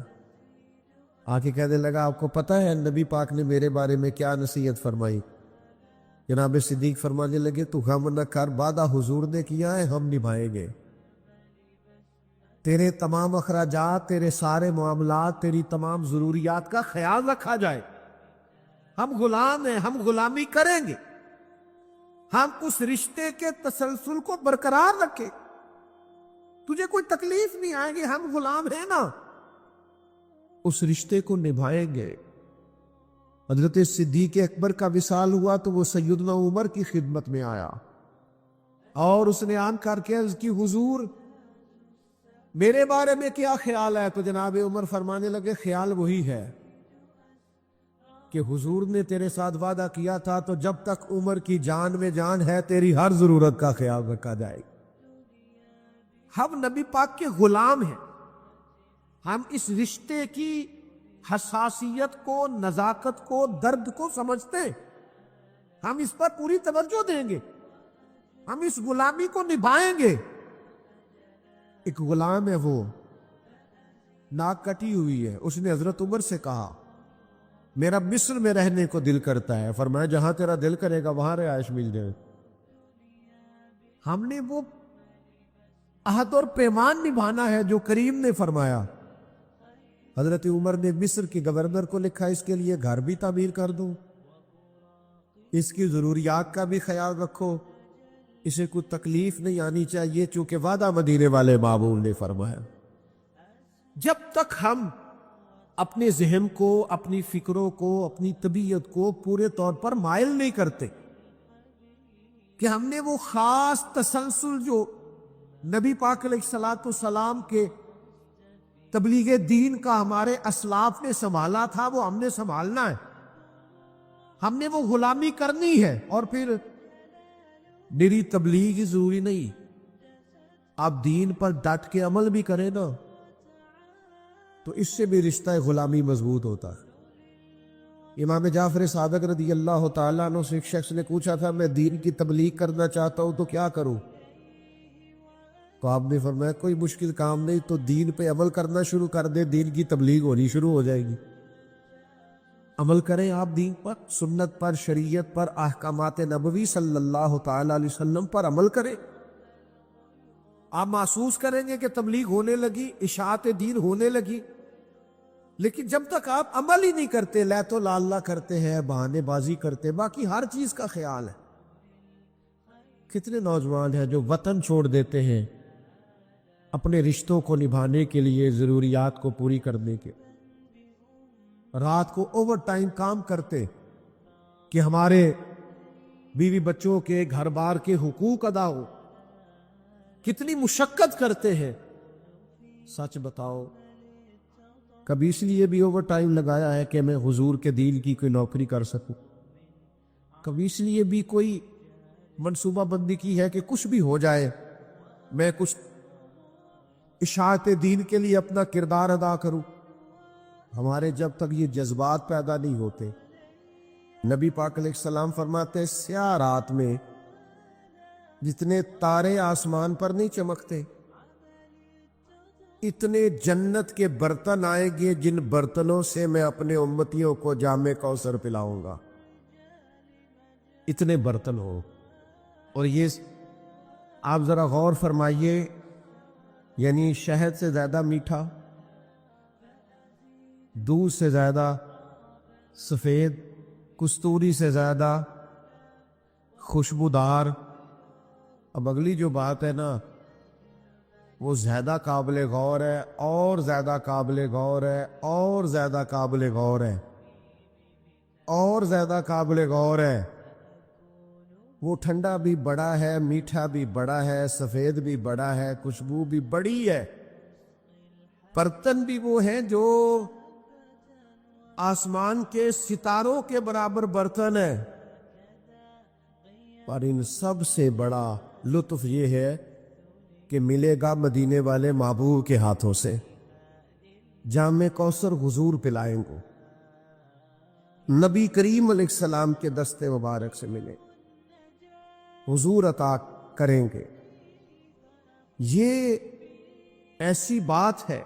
آ کے کہنے لگا آپ کو پتہ ہے نبی پاک نے میرے بارے میں کیا نصیحت فرمائی؟ جناب صدیق فرمانے لگے تو غم نہ کر، وعدہ حضور نے کیا ہے ہم نبھائیں گے، تیرے تمام اخراجات، تیرے سارے معاملات، تیری تمام ضروریات کا خیال رکھا جائے۔ ہم غلام ہیں، ہم غلامی کریں گے، ہم اس رشتے کے تسلسل کو برقرار رکھیں، تجھے کوئی تکلیف نہیں آئے گی، ہم غلام ہیں نا، اس رشتے کو نبھائیں گے۔ حضرت صدیق اکبر کا وصال ہوا تو وہ سیدنا عمر کی خدمت میں آیا اور اس نے آن کر کے عرض کی حضور میرے بارے میں کیا خیال ہے؟ تو جناب عمر فرمانے لگے خیال وہی ہے کہ حضور نے تیرے ساتھ وعدہ کیا تھا، تو جب تک عمر کی جان میں جان ہے تیری ہر ضرورت کا خیال رکھا جائے گا۔ ہم نبی پاک کے غلام ہیں، ہم اس رشتے کی حساسیت کو، نزاکت کو، درد کو سمجھتے ہیں، ہم اس پر پوری توجہ دیں گے، ہم اس غلامی کو نبھائیں گے۔ ایک غلام ہے، وہ ناک کٹی ہوئی ہے، اس نے حضرت عمر سے کہا میرا مصر میں رہنے کو دل کرتا ہے، فرمایا جہاں تیرا دل کرے گا وہاں رہائش مل جائے۔ ہم نے وہ عہد اور پیمان نبھانا ہے جو کریم نے فرمایا۔ حضرت عمر نے مصر کے گورنر کو لکھا اس کے لیے گھر بھی تعمیر کر دوں، اس کی ضروریات کا بھی خیال رکھو، اسے کوئی تکلیف نہیں آنی چاہیے، چونکہ وعدہ مدینے والے محبوب نے فرمایا۔ جب تک ہم اپنے ذہن کو، اپنی فکروں کو، اپنی طبیعت کو پورے طور پر مائل نہیں کرتے کہ ہم نے وہ خاص تسلسل جو نبی پاک علیہ الصلوۃ والسلام کے تبلیغ دین کا ہمارے اسلاف نے سنبھالا تھا وہ ہم نے سنبھالنا ہے، ہم نے وہ غلامی کرنی ہے۔ اور پھر نری تبلیغ ہی ضروری نہیں، آپ دین پر ڈٹ کے عمل بھی کریں نا تو اس سے بھی رشتہ غلامی مضبوط ہوتا ہے۔ امام جعفر صادق رضی اللہ تعالیٰ عنہ سے ایک شخص نے پوچھا تھا میں دین کی تبلیغ کرنا چاہتا ہوں تو کیا کروں؟ تو آپ نے فرمایا کوئی مشکل کام نہیں، تو دین پہ عمل کرنا شروع کر دے، دین کی تبلیغ ہونی شروع ہو جائے گی۔ عمل کریں آپ دین پر، سنت پر، شریعت پر، احکامات نبوی صلی اللہ تعالیٰ علیہ وسلم پر عمل کریں، آپ محسوس کریں گے کہ تبلیغ ہونے لگی، اشاعت دین ہونے لگی۔ لیکن جب تک آپ عمل ہی نہیں کرتے، لیت و لالا کرتے ہیں، بہانے بازی کرتے، باقی ہر چیز کا خیال ہے۔ کتنے نوجوان ہیں جو وطن چھوڑ دیتے ہیں اپنے رشتوں کو نبھانے کے لیے، ضروریات کو پوری کرنے کے، رات کو اوور ٹائم کام کرتے کہ ہمارے بیوی بچوں کے، گھر بار کے حقوق ادا ہو، کتنی مشقت کرتے ہیں۔ سچ بتاؤ کبھی اس لیے بھی اوور ٹائم لگایا ہے کہ میں حضور کے دین کی کوئی نوکری کر سکوں؟ کبھی اس لیے بھی کوئی منصوبہ بندی کی ہے کہ کچھ بھی ہو جائے میں کچھ اشاعت دین کے لیے اپنا کردار ادا کروں؟ ہمارے جب تک یہ جذبات پیدا نہیں ہوتے، نبی پاک علیہ السلام فرماتے ہیں سیاہ رات میں جتنے تارے آسمان پر نہیں چمکتے، اتنے جنت کے برتن آئیں گے جن برتنوں سے میں اپنے امتیوں کو جام کوثر پلاؤں گا، اتنے برتن ہو۔ اور یہ آپ ذرا غور فرمائیے، یعنی شہد سے زیادہ میٹھا، دودھ سے زیادہ سفید، کستوری سے زیادہ خوشبودار۔ اب اگلی جو بات ہے نا وہ زیادہ قابل غور ہے، اور زیادہ قابل غور ہے، اور زیادہ قابل غور ہے، اور زیادہ قابل غور ہے۔ وہ ٹھنڈا بھی بڑا ہے، میٹھا بھی بڑا ہے، سفید بھی بڑا ہے، خوشبو بھی بڑی ہے، برتن بھی وہ ہیں جو آسمان کے ستاروں کے برابر برتن ہے۔ پر ان سب سے بڑا لطف یہ ہے کہ ملے گا مدینے والے محبوب کے ہاتھوں سے، جام کوثر حضور پلائیں گے، نبی کریم علیہ السلام کے دستے مبارک سے ملے، حضور عطا کریں گے۔ یہ ایسی بات ہے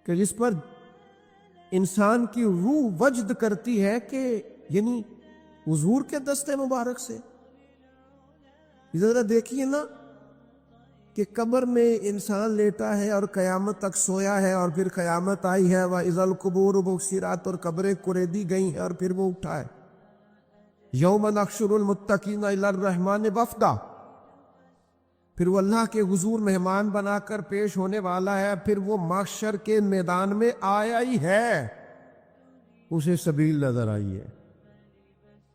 کہ جس پر انسان کی روح وجد کرتی ہے کہ یعنی حضور کے دستے مبارک سے۔ ذرا دیکھیے نا کہ قبر میں انسان لیٹا ہے اور قیامت تک سویا ہے، اور پھر قیامت آئی ہے، وَإِذَا الْقُبُورُ بُعْثِرَتْ، اور قبریں کریدی گئی ہیں، اور پھر وہ اٹھا ہے۔ یوم نحشر المتقین الی الرحمن وفدا، پھر وہ اللہ کے حضور مہمان بنا کر پیش ہونے والا ہے، پھر وہ محشر کے میدان میں آیا ہی ہے، اسے سبیل نظر آئی ہے،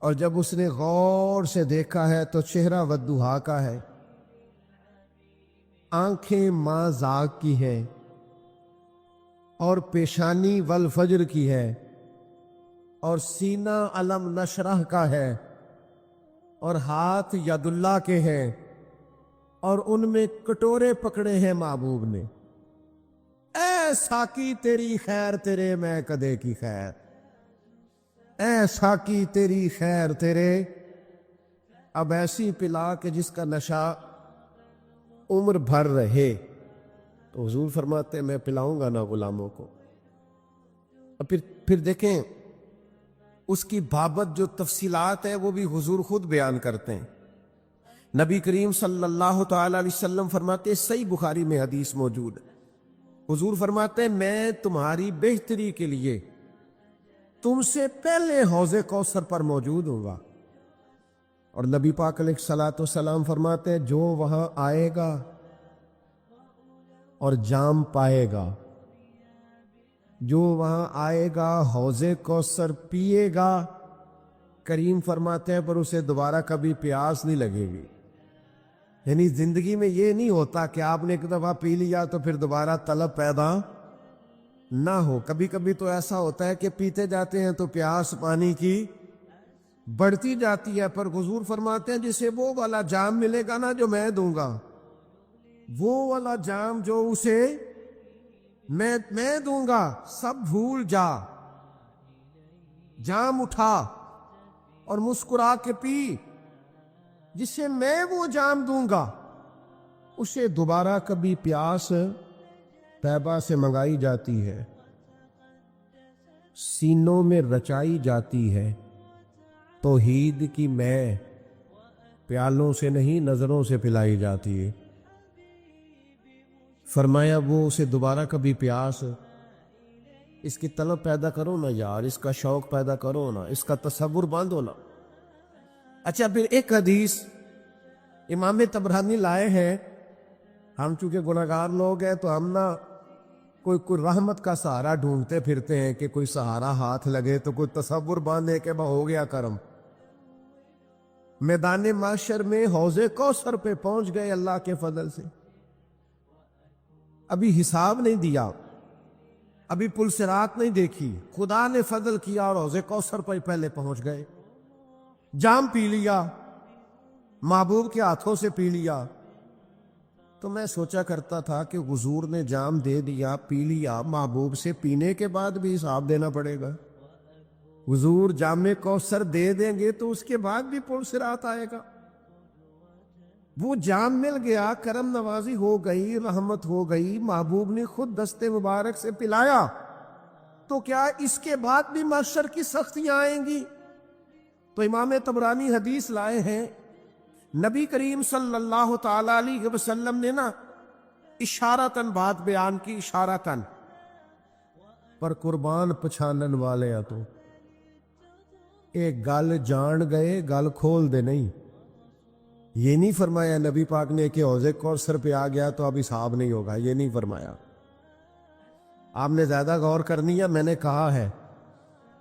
اور جب اس نے غور سے دیکھا ہے تو چہرہ والضحیٰ کا ہے، آنکھیں ماں زاغ کی ہیں، اور پیشانی والفجر کی ہے، اور سینہ علم نشرح کا ہے، اور ہاتھ ید اللہ کے ہیں، اور ان میں کٹورے پکڑے ہیں محبوب نے۔ اے ساقی تیری خیر تیرے میں کدے کی خیر، اے ساقی تیری خیر تیرے، اب ایسی پلا کہ جس کا نشہ عمر بھر رہے۔ تو حضور فرماتے ہیں میں پلاؤں گا نا غلاموں کو۔ اور پھر دیکھیں اس کی بابت جو تفصیلات ہیں وہ بھی حضور خود بیان کرتے ہیں۔ نبی کریم صلی اللہ تعالی علیہ وسلم فرماتے ہیں، صحیح بخاری میں حدیث موجود ہے، حضور فرماتے ہیں میں تمہاری بہتری کے لیے تم سے پہلے حوض کوثر پر موجود ہوں گا۔ اور نبی پاک علیہ الصلوۃ والسلام فرماتے ہیں جو وہاں آئے گا اور جام پائے گا جو وہاں آئے گا حوض کوثر پیے گا، کریم فرماتے ہیں پر اسے دوبارہ کبھی پیاس نہیں لگے گی۔ یعنی زندگی میں یہ نہیں ہوتا کہ آپ نے ایک دفعہ پی لیا تو پھر دوبارہ طلب پیدا نہ ہو۔ کبھی کبھی تو ایسا ہوتا ہے کہ پیتے جاتے ہیں تو پیاس پانی کی بڑھتی جاتی ہے، پر حضور فرماتے ہیں جسے وہ والا جام ملے گا نا جو میں دوں گا، وہ والا جام جو اسے میں دوں گا، سب بھول جا، جام اٹھا اور مسکرا کے پی، جسے میں وہ جام دوں گا اسے دوبارہ کبھی پیاس طیبہ سے منگائی جاتی ہے، سینوں میں رچائی جاتی ہے۔ توحید کی میں پیالوں سے نہیں نظروں سے پلائی جاتی ہے۔ فرمایا وہ اسے دوبارہ کبھی پیاس، اس کی طلب پیدا کرو نا یار، اس کا شوق پیدا کرو نا، اس کا تصور باندھو نا۔ اچھا پھر ایک حدیث امام طبرانی لائے ہیں، ہم چونکہ گناہگار لوگ ہیں تو ہم نا کوئی رحمت کا سہارا ڈھونڈتے پھرتے ہیں کہ کوئی سہارا ہاتھ لگے تو کوئی تصور باندھے کہ ہو گیا کرم۔ میدان محشر میں حوض کوثر پہ پہنچ گئے اللہ کے فضل سے، ابھی حساب نہیں دیا، ابھی پل صراط نہیں دیکھی، خدا نے فضل کیا اور حوض کوثر پر پہلے پہنچ گئے، جام پی لیا، محبوب کے ہاتھوں سے پی لیا۔ تو میں سوچا کرتا تھا کہ حضور نے جام دے دیا، پی لیا، محبوب سے پینے کے بعد بھی حساب دینا پڑے گا۔ حضور جام کوثر دے دیں گے تو اس کے بعد بھی پل صراط آئے گا۔ وہ جام مل گیا، کرم نوازی ہو گئی، رحمت ہو گئی، محبوب نے خود دست مبارک سے پلایا، تو کیا اس کے بعد بھی محشر کی سختیاں آئیں گی؟ تو امام طبرانی حدیث لائے ہیں، نبی کریم صلی اللہ تعالی علیہ وسلم نے نا اشارتاً بات بیان کی، اشارتاً، پر قربان پچھانن والے ہیں تو ایک گل جان گئے گل کھول دے نہیں۔ یہ نہیں فرمایا نبی پاک نے کہ حوض کوثر پہ آ گیا تو اب حساب نہیں ہوگا، یہ نہیں فرمایا۔ آپ نے زیادہ غور کرنی ہے، میں نے کہا ہے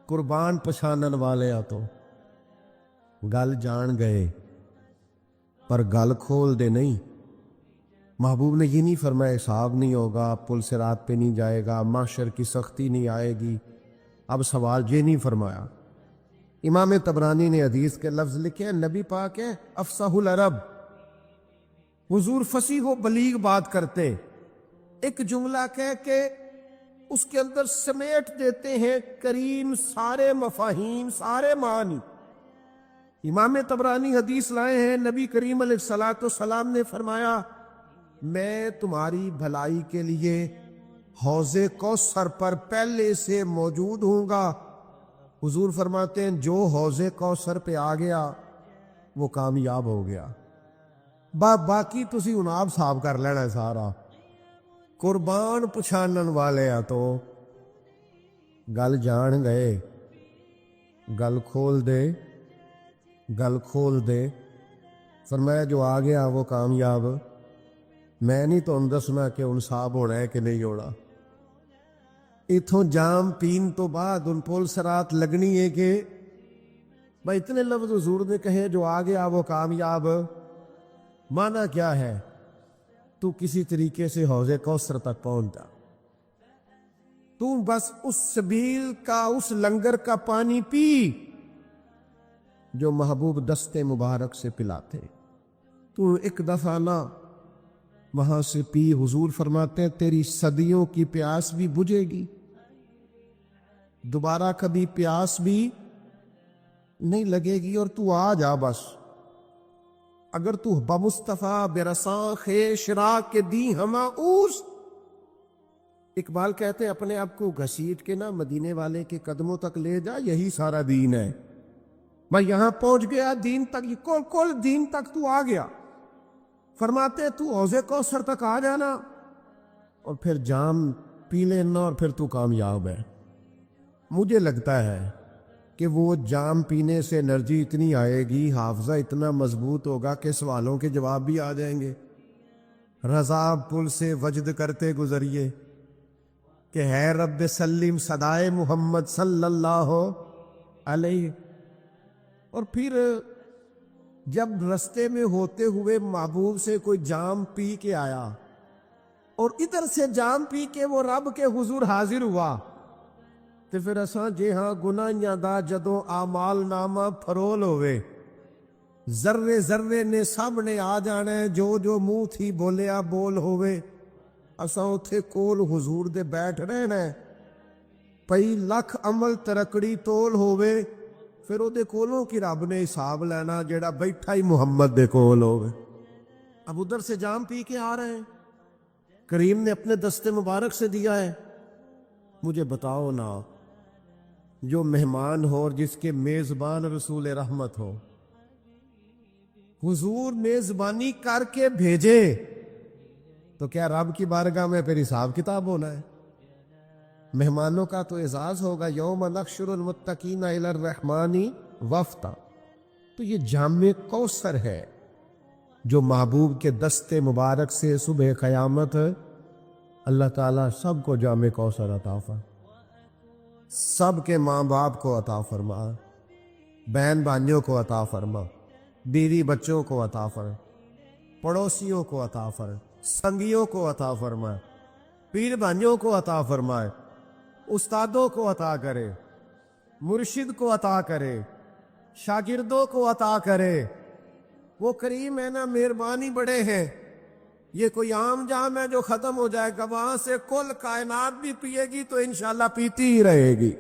قربان پچھانن والے ہیں تو گل جان گئے پر گل کھول دے نہیں۔ محبوب نے یہ نہیں فرمایا حساب نہیں ہوگا، پل صراط پہ نہیں جائے گا، محشر کی سختی نہیں آئے گی۔ اب سوال یہ نہیں فرمایا۔ امام طبرانی نے حدیث کے لفظ لکھے ہیں، نبی پاک ہے افصح العرب، حضور فصیح و بلیغ بات کرتے، ایک جملہ کہہ کے اس کے اندر سمیٹ دیتے ہیں کریم سارے مفاہیم، سارے معنی۔ امام طبرانی حدیث لائے ہیں، نبی کریم علیہ الصلوۃ والسلام نے فرمایا میں تمہاری بھلائی کے لیے حوض کوثر پر پہلے سے موجود ہوں گا۔ حضور فرماتے ہیں جو حوض کوثر پہ آ گیا وہ کامیاب ہو گیا، باقی تسی اناب صاحب کر لینا ہے سارا۔ قربان پچھانن والے آ تو گل جان گئے گل کھول دے، گل کھول دے۔ فرمایا جو آ گیا وہ کامیاب۔ میں نہیں تو دسنا کہ انصاب ہونا ہے کہ نہیں ہونا۔ اتھوں جام پین تو بعد ان پول صراط لگنی ہے کہ بھائی اتنے لفظ حضور نے کہے جو آ گیا وہ کامیاب۔ معنی کیا ہے؟ تو کسی طریقے سے حوض کوثر تک پہنچا، تو بس اس سبیل کا، اس لنگر کا پانی پی جو محبوب دست مبارک سے پلاتے، تو ایک دفعہ نہ وہاں سے پی۔ حضور فرماتے ہیں تیری صدیوں کی پیاس بھی بجھے گی، دوبارہ کبھی پیاس بھی نہیں لگے گی، اور تو آ جا بس۔ اگر تو بمصطفیٰ برساں خیش را کے دی ہما اوس، اقبال کہتے ہیں اپنے آپ کو گھسیٹ کے نہ مدینے والے کے قدموں تک لے جا، یہی سارا دین ہے۔ میں یہاں پہنچ گیا دین تک، کل دین تک تو آ گیا۔ فرماتے تو حوض کوثر تک آ جانا اور پھر جام پی لینا اور پھر تو کامیاب ہے۔ مجھے لگتا ہے کہ وہ جام پینے سے انرجی اتنی آئے گی، حافظہ اتنا مضبوط ہوگا کہ سوالوں کے جواب بھی آ جائیں گے۔ رضا پل سے وجد کرتے گزریے، کہ ہے رب سلیم صدائے محمد صلی اللہ علیہ. اور پھر جب رستے میں ہوتے ہوئے محبوب سے کوئی جام پی کے آیا اور ادھر سے جام پی کے وہ رب کے حضور حاضر ہوا تو پھر اساں جے ہاں گناہیاں دا جدوں اعمال نامہ فرول ہوئے ذرے ذرے نے سب نے آ جانا ہے جو جو منہ تھی بولیا بول ہوئے اساں اتھے کول حضور دے بیٹھ رہنا ہے پئی لکھ عمل ترکڑی تول ہوئے پھر او دے کولوں کی رب نے حساب لینا جیڑا بیٹھا ہی محمد دے کول ہوئے. اب ادھر سے جام پی کے آ رہے ہیں کریم نے اپنے دستے مبارک سے دیا ہے. مجھے بتاؤ نا جو مہمان ہو اور جس کے میزبان رسول رحمت ہو حضور میزبانی کر کے بھیجے تو کیا رب کی بارگاہ میں پھر حساب کتاب ہونا ہے؟ مہمانوں کا تو اعزاز ہوگا. یوم نحشر المتقین الی الرحمن وفدا. تو یہ جامع کوثر ہے جو محبوب کے دستے مبارک سے صبح قیامت اللہ تعالیٰ سب کو جامع کوثر عطا فرما, سب کے ماں باپ کو عطا فرما, بہن بھائیوں کو عطا فرما, بیوی بچوں کو عطا فرما, پڑوسیوں کو عطا فرما, سنگیوں کو عطا فرمائے, پیر بھائیوں کو عطا فرمائے, استادوں کو عطا کرے, مرشد کو عطا کرے, شاگردوں کو عطا کرے. وہ کریم ہے نا, مہربانی بڑے ہیں. یہ کوئی عام جام ہے جو ختم ہو جائے گا, وہاں سے کل کائنات بھی پیے گی تو انشاءاللہ پیتی ہی رہے گی.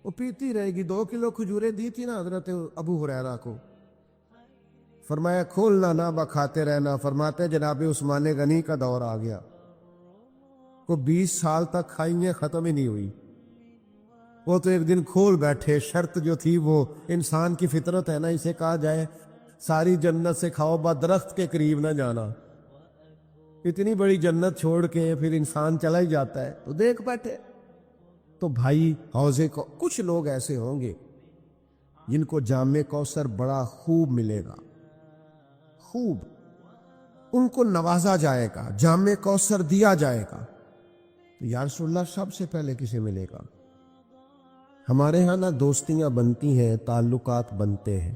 وہ پیتی رہے گی. 2 کلو کھجوریں دی تھی نا حضرت ابو ہریرہ کو, فرمایا کھولنا نہ بکھاتے رہنا. فرماتے جناب عثمان غنی کا دور آ گیا, وہ 20 سال تک کھائیں ختم ہی نہیں ہوئی. وہ تو ایک دن کھول بیٹھے. شرط جو تھی وہ انسان کی فطرت ہے نا, اسے کہا جائے ساری جنت سے کھاؤ با درخت کے قریب نہ جانا. اتنی بڑی جنت چھوڑ کے پھر انسان چلا ہی جاتا ہے تو دیکھ بیٹھے. تو بھائی حوضے کو کچھ لوگ ایسے ہوں گے جن کو جامع کوثر بڑا خوب ملے گا, خوب ان کو نوازا جائے گا, جامع کوثر دیا جائے گا. تو یا رسول اللہ سب سے پہلے کسے ملے گا؟ ہمارے ہاں نا دوستیاں بنتی ہیں, تعلقات بنتے ہیں,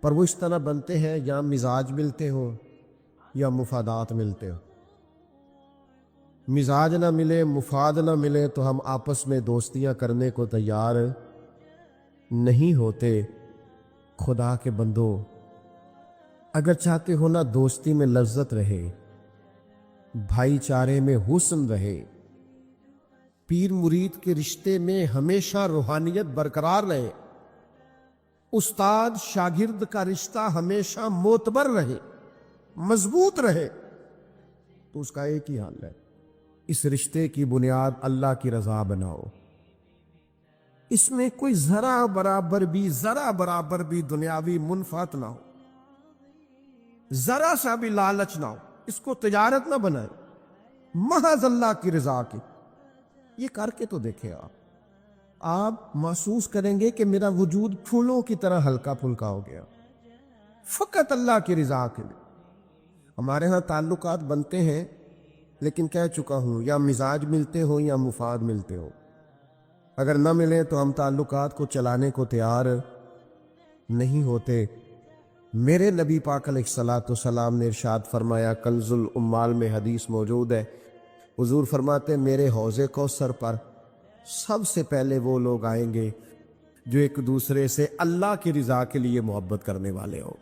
پر وہ اس طرح بنتے ہیں یا مزاج ملتے ہو یا مفادات ملتے ہو. مزاج نہ ملے, مفاد نہ ملے تو ہم آپس میں دوستیاں کرنے کو تیار نہیں ہوتے. خدا کے بندو, اگر چاہتے ہو نا دوستی میں لذت رہے, بھائی چارے میں حسن رہے, پیر مرید کے رشتے میں ہمیشہ روحانیت برقرار رہے, استاد شاگرد کا رشتہ ہمیشہ معتبر رہے, مضبوط رہے, تو اس کا ایک ہی حال ہے, اس رشتے کی بنیاد اللہ کی رضا بناؤ. اس میں کوئی ذرا برابر بھی دنیاوی منفعت نہ ہو, ذرا سا بھی لالچ نہ ہو. اس کو تجارت نہ بنائے, محض اللہ کی رضا کی. یہ کر کے تو دیکھیں آپ محسوس کریں گے کہ میرا وجود پھولوں کی طرح ہلکا پھلکا ہو گیا, فقط اللہ کی رضا کے لیے. ہمارے ہاں تعلقات بنتے ہیں, لیکن کہہ چکا ہوں یا مزاج ملتے ہو یا مفاد ملتے ہو. اگر نہ ملے تو ہم تعلقات کو چلانے کو تیار نہیں ہوتے. میرے نبی پاک علیہ الصلوۃ والسلام نے ارشاد فرمایا, کنز الامال میں حدیث موجود ہے, حضور فرماتے میرے حوض کوثر پر سب سے پہلے وہ لوگ آئیں گے جو ایک دوسرے سے اللہ کی رضا کے لیے محبت کرنے والے ہو.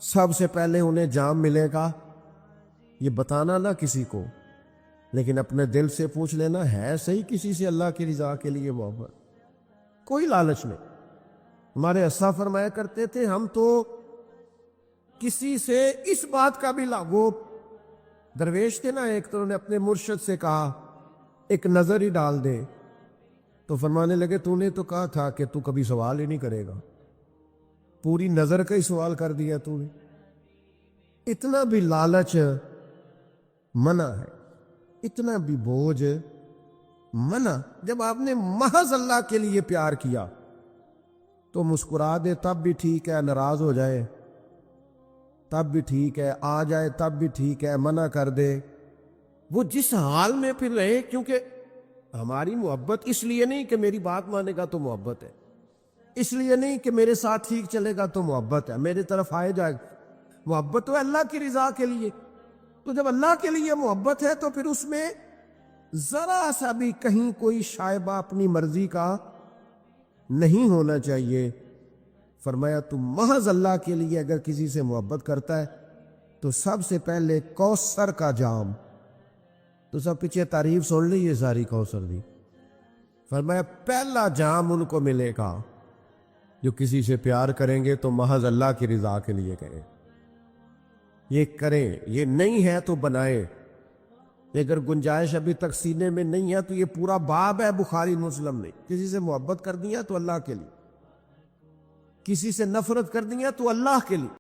سب سے پہلے انہیں جام ملے گا. یہ بتانا نہ کسی کو, لیکن اپنے دل سے پوچھ لینا ہے صحیح کسی سے اللہ کی رضا کے لیے محبت, کوئی لالچ نہیں. ہمارے اسا فرمایا کرتے تھے ہم تو کسی سے اس بات کا بھی وہ درویش تھے نا, ایک تو انہوں نے اپنے مرشد سے کہا ایک نظر ہی ڈال دے, تو فرمانے لگے تو نے تو کہا تھا کہ تو کبھی سوال ہی نہیں کرے گا, پوری نظر کا ہی سوال کر دیا تو نے. اتنا بھی لالچ منع ہے, اتنا بھی بوجھ منع. جب آپ نے محض اللہ کے لیے پیار کیا تو مسکرا دے تب بھی ٹھیک ہے, ناراض ہو جائے تب بھی ٹھیک ہے, آ جائے تب بھی ٹھیک ہے, منع کر دے وہ جس حال میں پھر رہے، کیونکہ ہماری محبت اس لیے نہیں کہ میری بات مانے گا تو محبت ہے، اس لیے نہیں کہ میرے ساتھ ٹھیک چلے گا تو محبت ہے، میرے طرف آئے جائے گا، محبت تو ہے اللہ کی رضا کے لیے۔ تو جب اللہ کے لیے محبت ہے تو پھر اس میں ذرا سا بھی کہیں کوئی شائبہ اپنی مرضی کا نہیں ہونا چاہیے۔ فرمایا تو محض اللہ کے لیے اگر کسی سے محبت کرتا ہے تو سب سے پہلے کوثر کا جام، تو سب پیچھے تعریف سن لی یہ ساری کوثر دی، فرمایا پہلا جام ان کو ملے گا جو کسی سے پیار کریں گے تو محض اللہ کی رضا کے لیے کریں، یہ کریں، یہ نہیں ہے تو بنائیں۔ اگر گنجائش ابھی تک سینے میں نہیں ہے تو یہ پورا باب ہے بخاری مسلم میں، کسی سے محبت کر دیا تو اللہ کے لیے، کسی سے نفرت کر دیا تو اللہ کے لیے۔